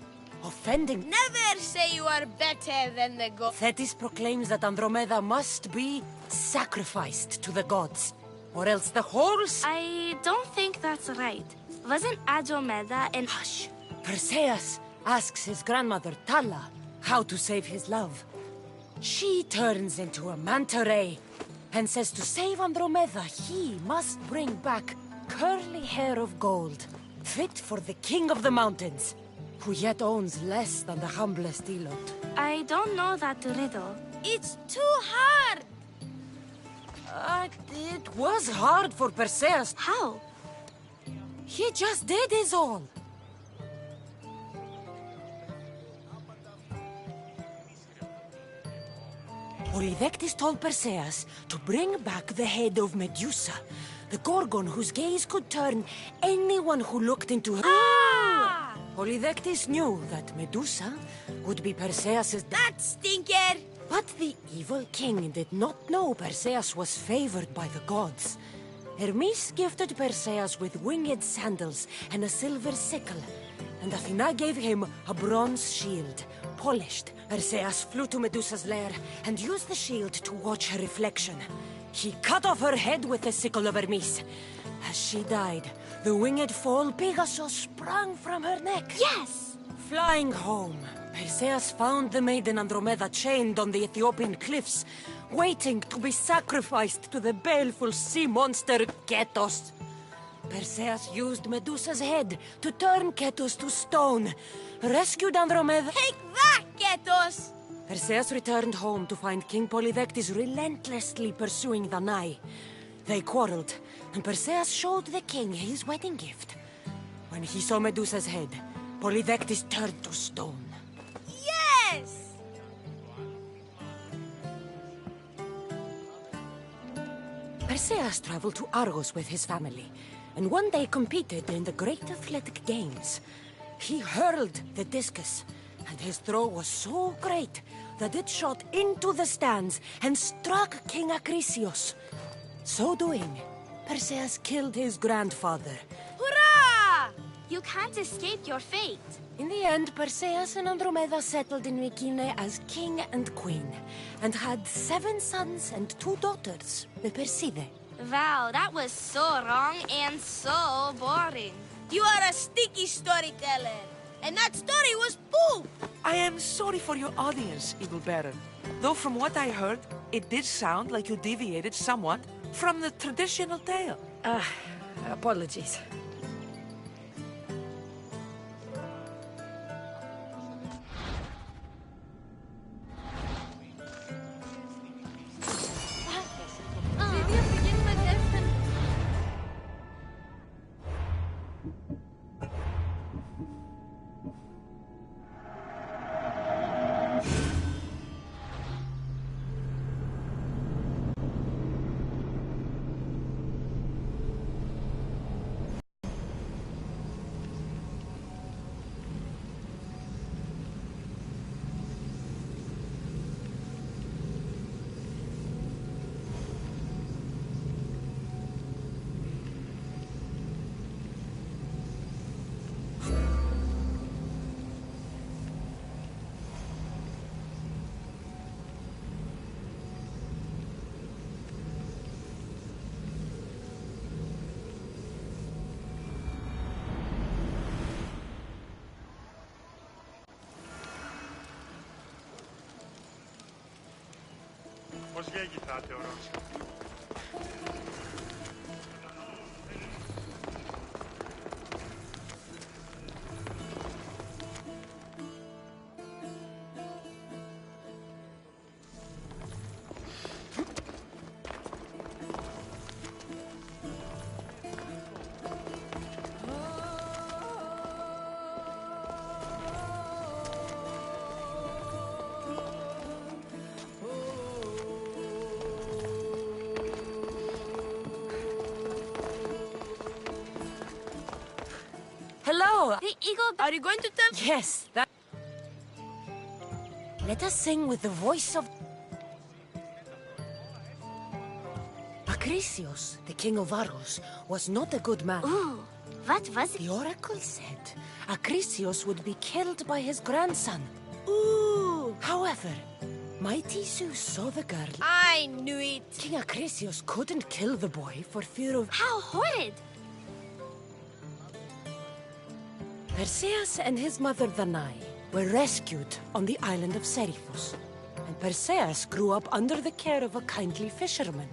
offending... Never say you are better than the god. Thetis proclaims that Andromeda must be sacrificed to the gods, or else the horse... I don't think that's right. Wasn't Andromeda and... Hush! Perseus asks his grandmother, Thala, how to save his love. She turns into a manta ray and says to save Andromeda, he must bring back curly hair of gold, fit for the king of the mountains, who yet owns less than the humblest elot. I don't know that riddle. It's too hard! It was hard for Perseus. How? He just did his all. Polydectes told Perseus to bring back the head of Medusa, the Gorgon whose gaze could turn anyone who looked into her. Ah! Polydectes knew that Medusa would be Perseus's... That stinker! But the evil king did not know Perseus was favored by the gods. Hermes gifted Perseus with winged sandals and a silver sickle, and Athena gave him a bronze shield, polished. Perseus flew to Medusa's lair and used the shield to watch her reflection. He cut off her head with the sickle of Hermes. As she died, the winged foal Pegasus sprang from her neck. Yes! Flying home, Perseus found the maiden Andromeda chained on the Ethiopian cliffs, waiting to be sacrificed to the baleful sea monster Ketos. Perseus used Medusa's head to turn Ketos to stone, rescued Andromeda... Take that, Ketos! Perseus returned home to find King Polydectes relentlessly pursuing Danae. They quarreled, and Perseus showed the king his wedding gift. When he saw Medusa's head, Polydectes turned to stone. Yes! Perseus traveled to Argos with his family, and one day competed in the Great Athletic Games. He hurled the discus, and his throw was so great that it shot into the stands and struck King Acrisius. So doing, Perseus killed his grandfather. Hurrah! You can't escape your fate. In the end, Perseus and Andromeda settled in Mycenae as king and queen, and had 7 sons and 2 daughters, the Perside. Wow, that was so wrong and so boring. You are a sticky storyteller, and that story was poop! I am sorry for your audience, Evil Baron. Though from what I heard, it did sound like you deviated somewhat from the traditional tale. Apologies. Hello! Hey, Eagle, are you going to tell? Yes, that... Let us sing with the voice of... Acrisios, the king of Argos, was not a good man. Ooh, what was it? The oracle said Acrisios would be killed by his grandson. Ooh! However, mighty Zeus saw the girl. I knew it! King Acrisios couldn't kill the boy for fear of... How horrid! Perseus and his mother Danae were rescued on the island of Seriphos, and Perseus grew up under the care of a kindly fisherman,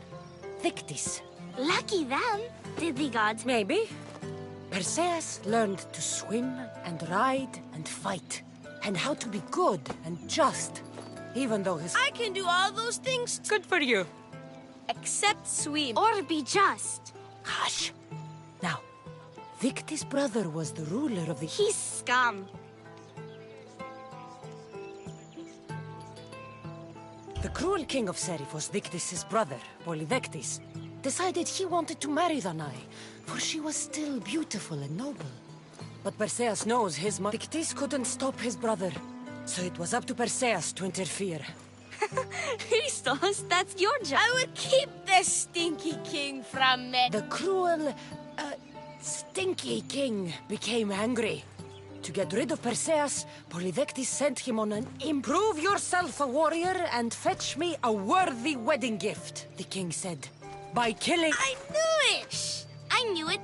Victis. Lucky them! Did the gods... Maybe. Perseus learned to swim and ride and fight, and how to be good and just, even though his... I can do all those things. Good for you. Except swim. Or be just. Hush. Now, Victis' brother was the ruler of the... He's scum. The cruel king of Seriphos, Victis' brother, Polyvectis, decided he wanted to marry Danae, for she was still beautiful and noble. But Perseus knows his mother... Victis couldn't stop his brother, so it was up to Perseus to interfere. Christos, that's your job. I would keep the stinky king from me. The cruel, stinky king became angry. To get rid of Perseus, Polyvectis sent him on an improve yourself a warrior and fetch me a worthy wedding gift, the king said. By killing... I knew it! Shh! I knew it.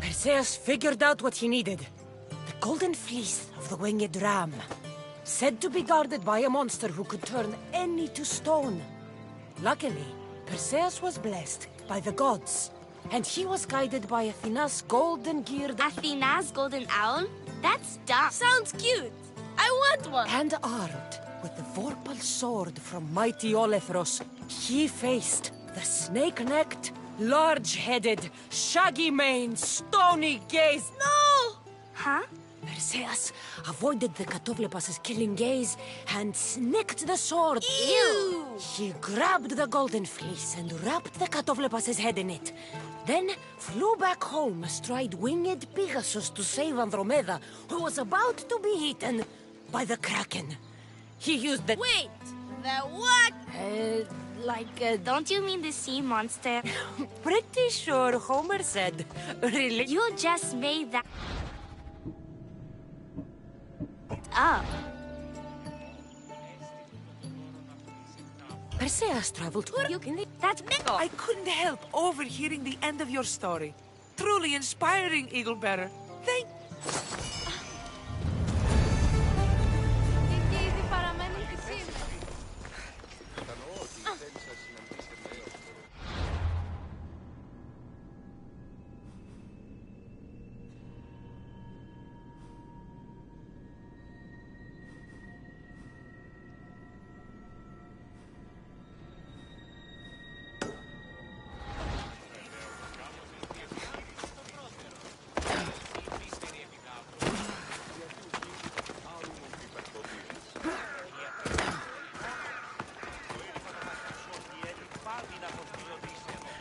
Perseus figured out what he needed. The golden fleece of the winged ram, said to be guarded by a monster who could turn any to stone. Luckily, Perseus was blessed by the gods, and he was guided by Athena's golden-geared... Athena's golden owl? That's dumb. Sounds cute. I want one. And armed with the vorpal sword from mighty Olethros, he faced the snake-necked, large-headed, shaggy-maned, stony-gazed... No! Huh? Perseus avoided the Katoplepas' killing gaze and snicked the sword. Ew! He grabbed the golden fleece and wrapped the Katoplepas' head in it. Then flew back home astride winged Pegasus to save Andromeda, who was about to be eaten by the Kraken. He used the... Wait! The what? Don't you mean the sea monster? Pretty sure Homer said. Really? You just made that up. Perseus traveled to... That's big. I couldn't help overhearing the end of your story. Truly inspiring, Eaglebearer. Thank...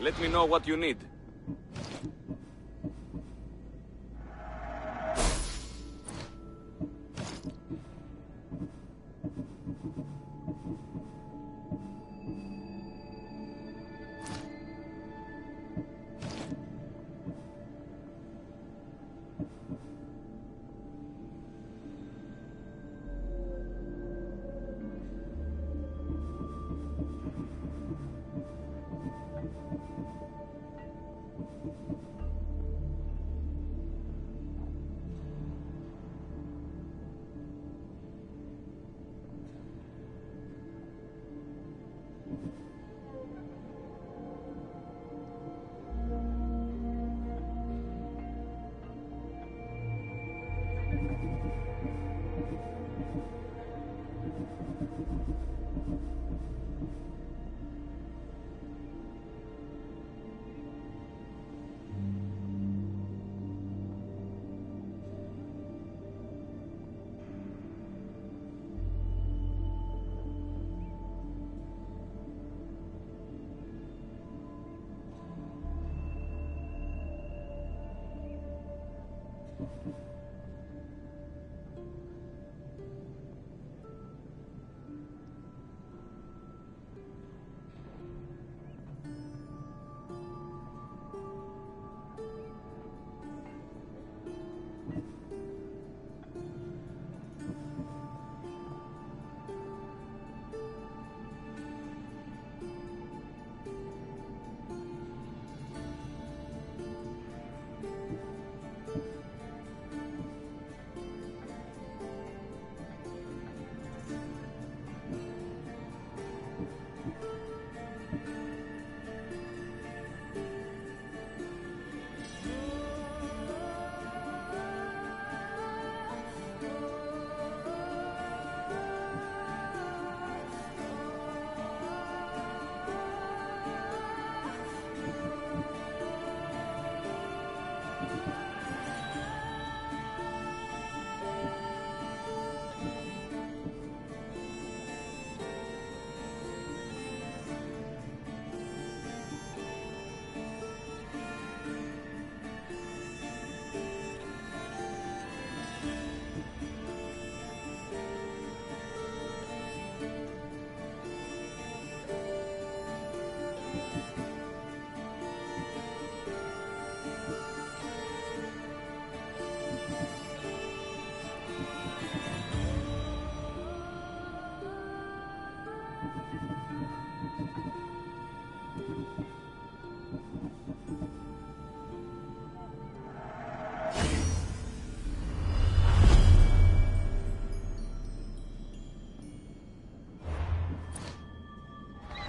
Let me know what you need.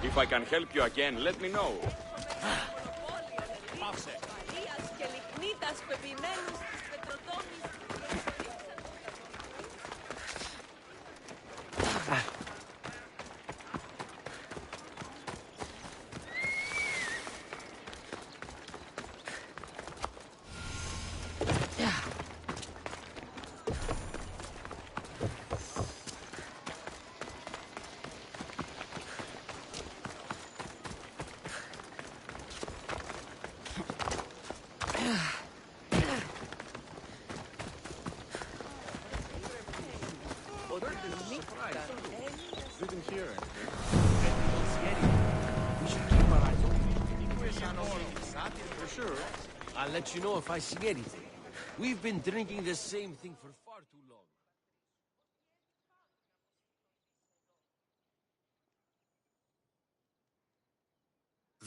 If I can help you again, let me know. I'll let you know if I see anything. We've been drinking the same thing for far too long.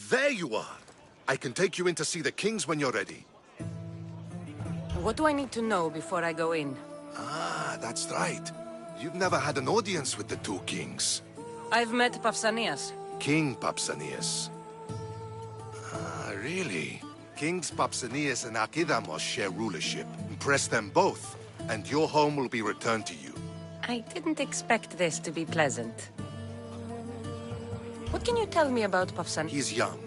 There you are! I can take you in to see the kings when you're ready. What do I need to know before I go in? Ah, that's right. You've never had an audience with the two kings. I've met Pausanias. King Pausanias. Ah, really? Kings Pausanias and Archidamos share rulership. Impress them both, and your home will be returned to you. I didn't expect this to be pleasant. What can you tell me about Pausanias? He's young.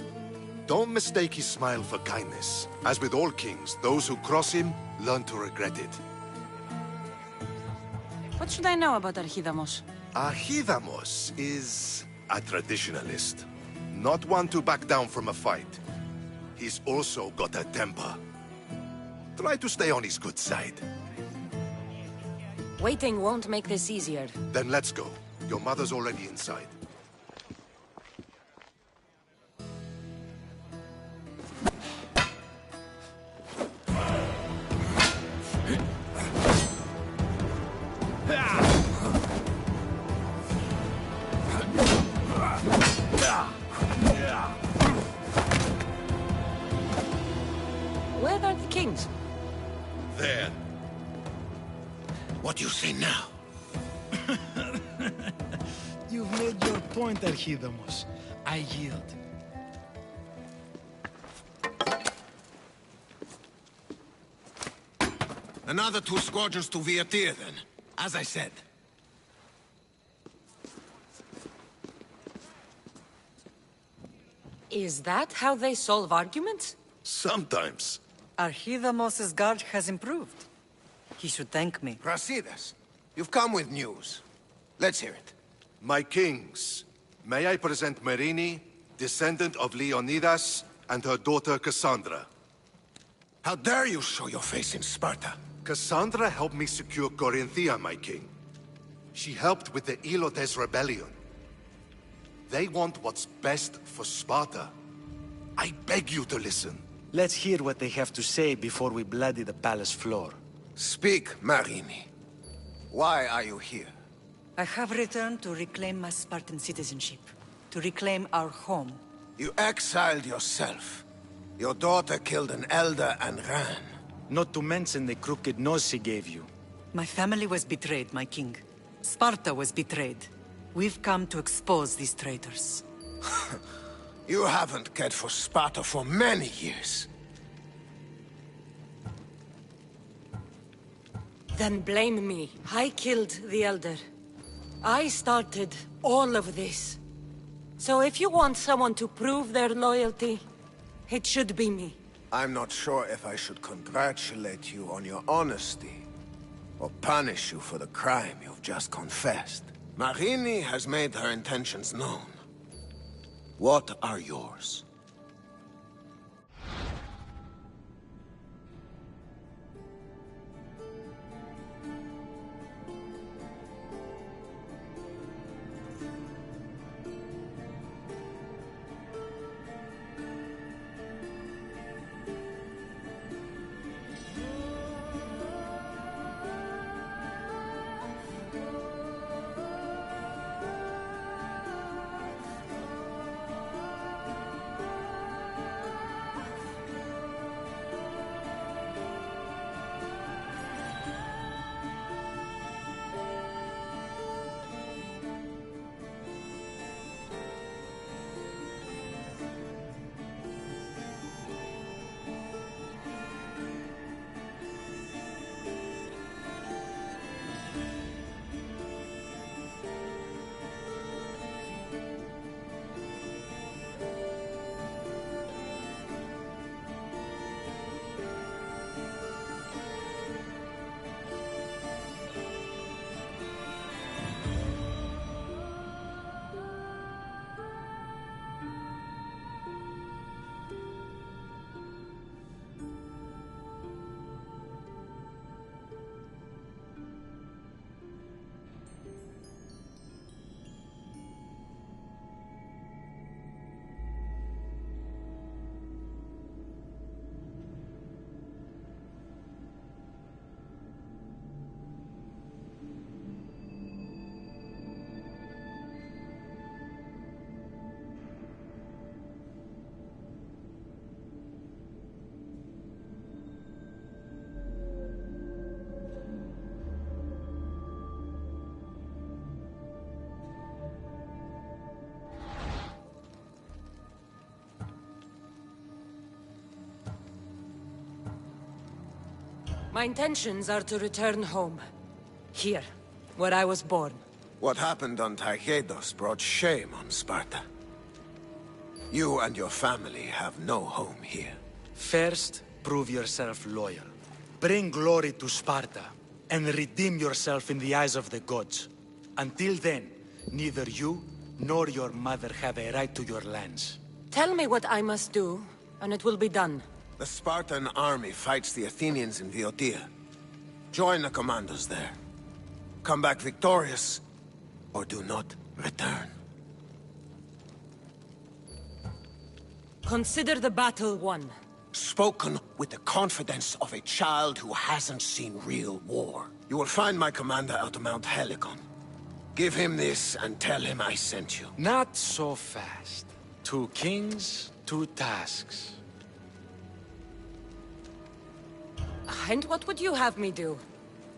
Don't mistake his smile for kindness. As with all kings, those who cross him learn to regret it. What should I know about Archidamos? Archidamos is a traditionalist. Not one to back down from a fight. He's also got a temper. Try to stay on his good side. Waiting won't make this easier. Then let's go. Your mother's already inside. Where are the kings? There. What do you say now? You've made your point, Archidamos. I yield. Another 2 squadrons to Viatir, then. As I said. Is that how they solve arguments? Sometimes. Archidamos's guard has improved. He should thank me. Brasidas, you've come with news. Let's hear it. My kings, may I present Merini, descendant of Leonidas, and her daughter Cassandra. How dare you show your face in Sparta? Cassandra helped me secure Corinthia, my king. She helped with the Elotes rebellion. They want what's best for Sparta. I beg you to listen. Let's hear what they have to say before we bloody the palace floor. Speak, Marini. Why are you here? I have returned to reclaim my Spartan citizenship, to reclaim our home. You exiled yourself. Your daughter killed an elder and ran. Not to mention the crooked nose she gave you. My family was betrayed, my king. Sparta was betrayed. We've come to expose these traitors. You haven't cared for Sparta for many years. Then blame me. I killed the Elder. I started all of this. So if you want someone to prove their loyalty, it should be me. I'm not sure if I should congratulate you on your honesty, or punish you for the crime you've just confessed. Marini has made her intentions known. What are yours? My intentions are to return home. Here, where I was born. What happened on Taygedos brought shame on Sparta. You and your family have no home here. First, prove yourself loyal. Bring glory to Sparta, and redeem yourself in the eyes of the gods. Until then, neither you nor your mother have a right to your lands. Tell me what I must do, and it will be done. The Spartan army fights the Athenians in Boeotia. Join the commandos there. Come back victorious, or do not return. Consider the battle won. Spoken with the confidence of a child who hasn't seen real war. You will find my commander out of Mount Helicon. Give him this and tell him I sent you. Not so fast. 2 kings, 2 tasks. And what would you have me do?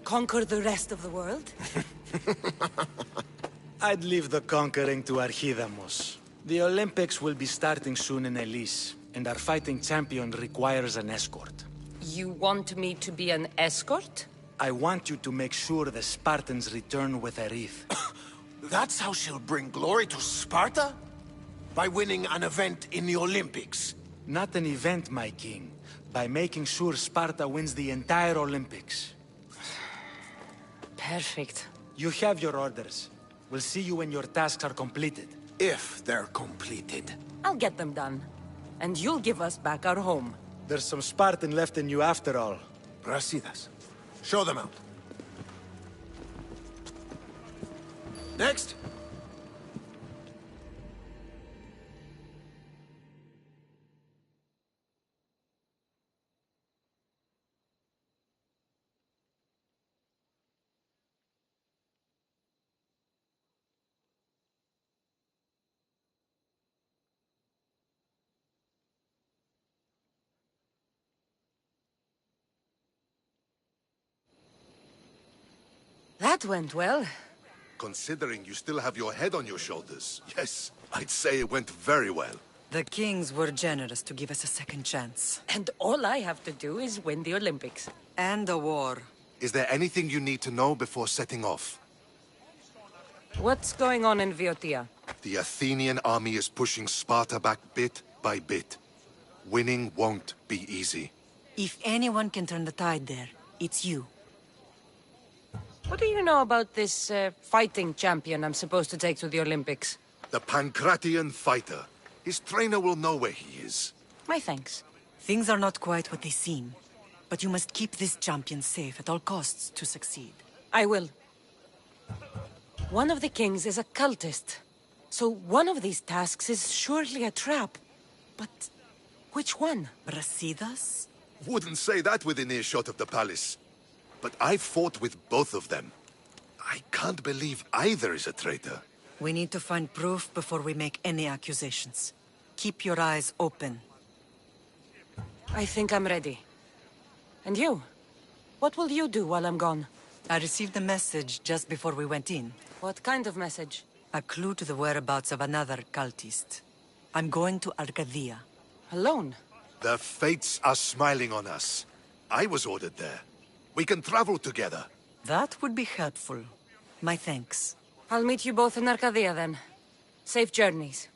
Conquer the rest of the world? I'd leave the conquering to Archidamos. The Olympics will be starting soon in Elise, and our fighting champion requires an escort. You want me to be an escort? I want you to make sure the Spartans return with a wreath. That's how she'll bring glory to Sparta? By winning an event in the Olympics? Not an event, my king. By making sure Sparta wins the entire Olympics. Perfect. You have your orders. We'll see you when your tasks are completed. If they're completed. I'll get them done. And you'll give us back our home. There's some Spartan left in you after all. Brasidas, Show them out. Next. That went well. Considering you still have your head on your shoulders, yes, I'd say it went very well. The kings were generous to give us a second chance. And all I have to do is win the Olympics. And a war. Is there anything you need to know before setting off? What's going on in Viotia? The Athenian army is pushing Sparta back bit by bit. Winning won't be easy. If anyone can turn the tide there, it's you. What do you know about this fighting champion I'm supposed to take to the Olympics? The Pancratian fighter. His trainer will know where he is. My thanks. Things are not quite what they seem. But you must keep this champion safe at all costs to succeed. I will. One of the kings is a cultist. So one of these tasks is surely a trap. But which one? Brasidas? Wouldn't say that within earshot of the palace. But I've fought with both of them. I can't believe either is a traitor. We need to find proof before we make any accusations. Keep your eyes open. I think I'm ready. And you? What will you do while I'm gone? I received a message just before we went in. What kind of message? A clue to the whereabouts of another cultist. I'm going to Arcadia. Alone? The fates are smiling on us. I was ordered there. We can travel together. That would be helpful. My thanks. I'll meet you both in Arcadia then. Safe journeys.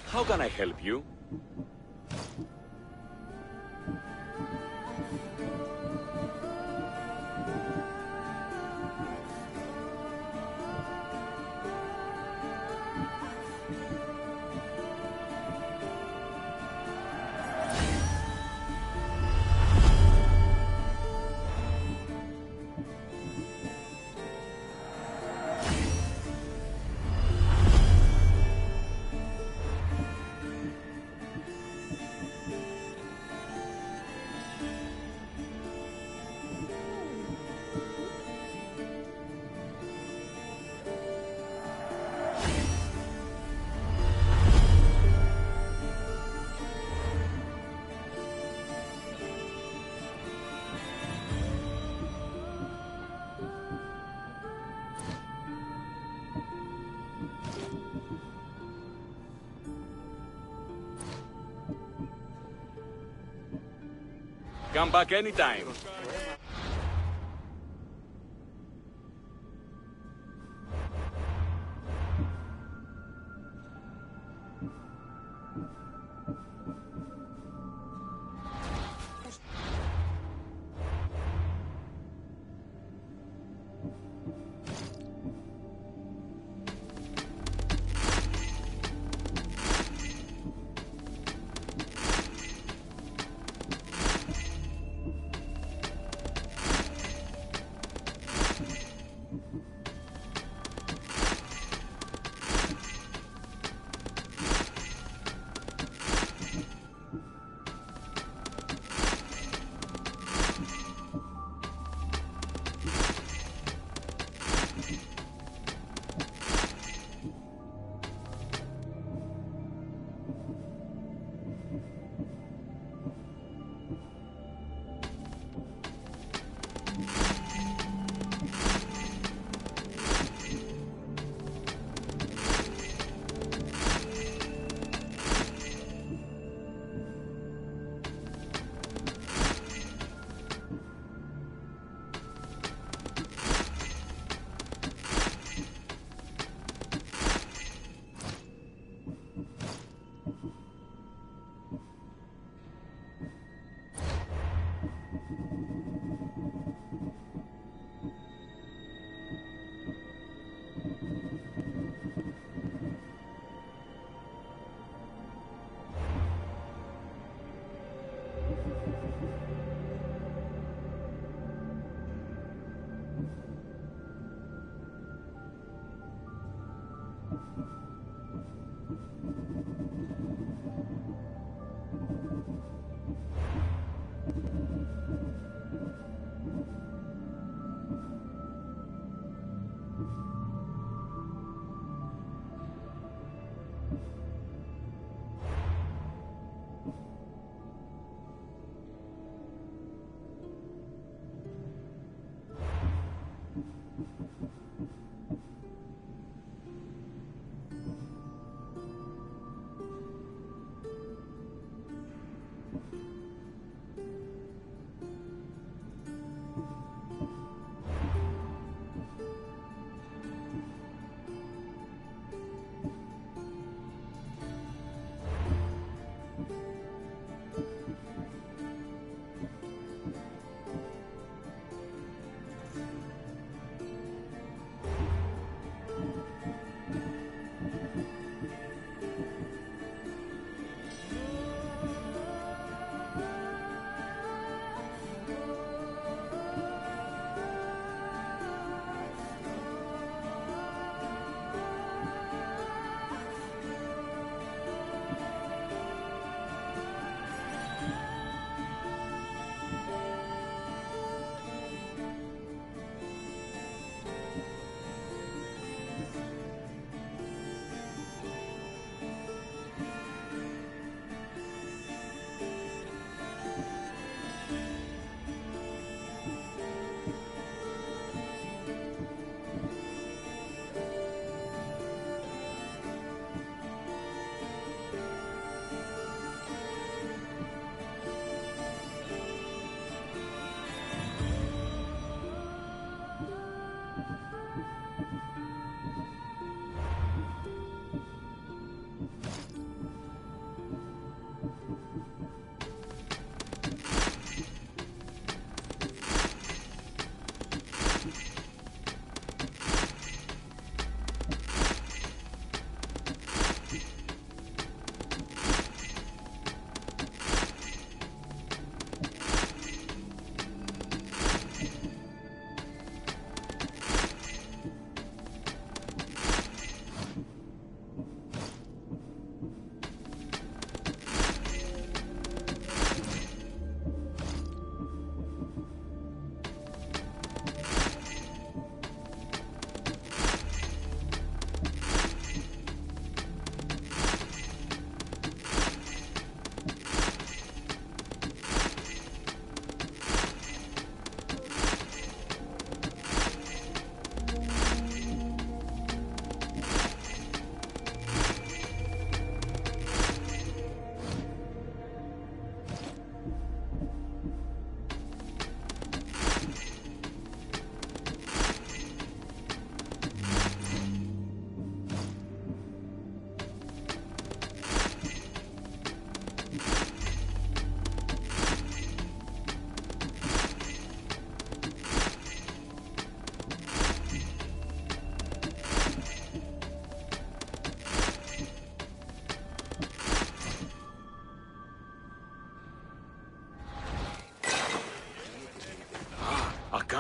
How can I help you? Come back anytime.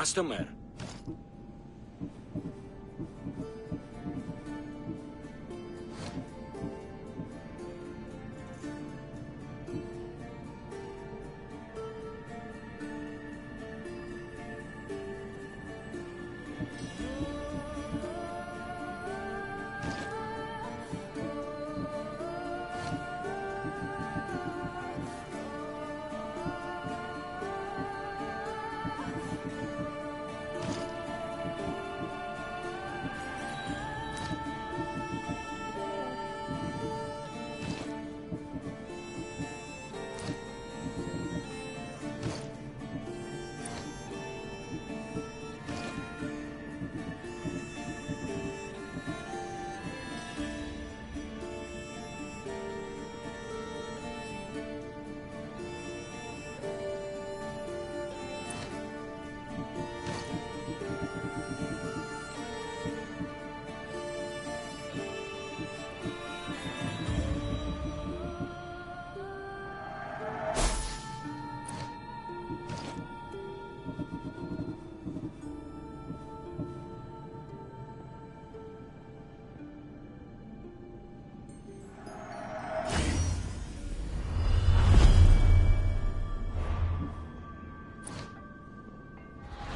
customer.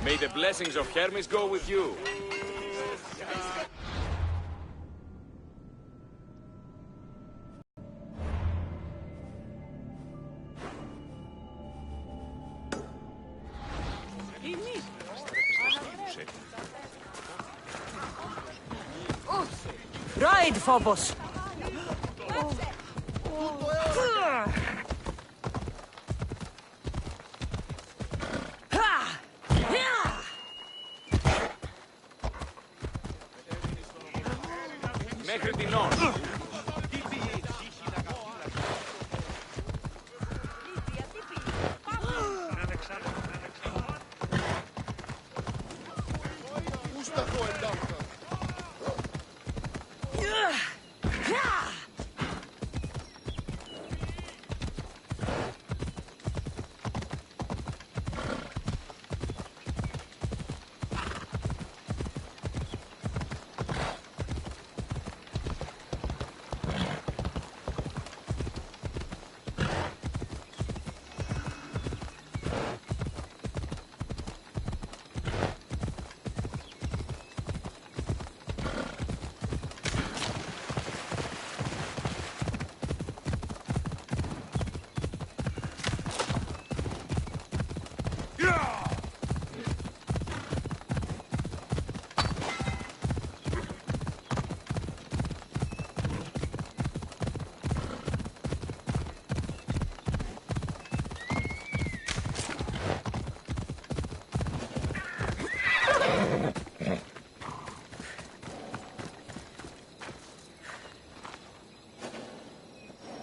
May the blessings of Hermes go with you. Ride, Phobos! Μέχρι την ώρα.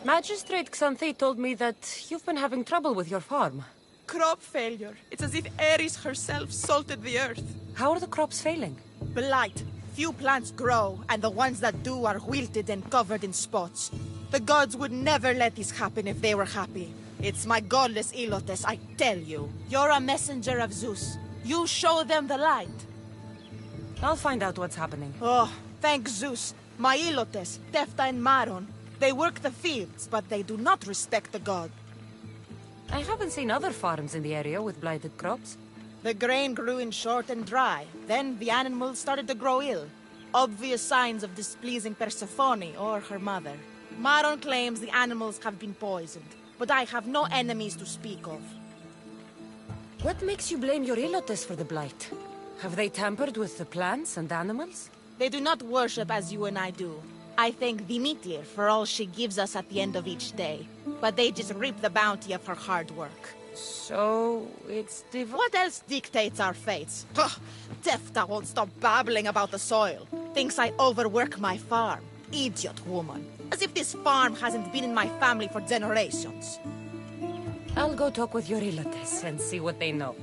Magistrate Xanthi told me that you've been having trouble with your farm. Crop failure. It's as if Ares herself salted the earth. How are the crops failing? Blight. Few plants grow, and the ones that do are wilted and covered in spots. The gods would never let this happen if they were happy. It's my godless Ilotes, I tell you. You're a messenger of Zeus. You show them the light. I'll find out what's happening. Oh, thank Zeus. My Ilotes, Tefta and Maron. They work the fields, but they do not respect the god. I haven't seen other farms in the area with blighted crops. The grain grew in short and dry. Then the animals started to grow ill. Obvious signs of displeasing Persephone or her mother. Maron claims the animals have been poisoned, but I have no enemies to speak of. What makes you blame your Ilotes for the blight? Have they tampered with the plants and animals? They do not worship as you and I do. I thank Dimitri for all she gives us at the end of each day. But they just reap the bounty of her hard work. So, it's What else dictates our fates? Ugh, Tefta won't stop babbling about the soil. Thinks I overwork my farm. Idiot woman. As if this farm hasn't been in my family for generations. I'll go talk with your Ilotes and see what they know.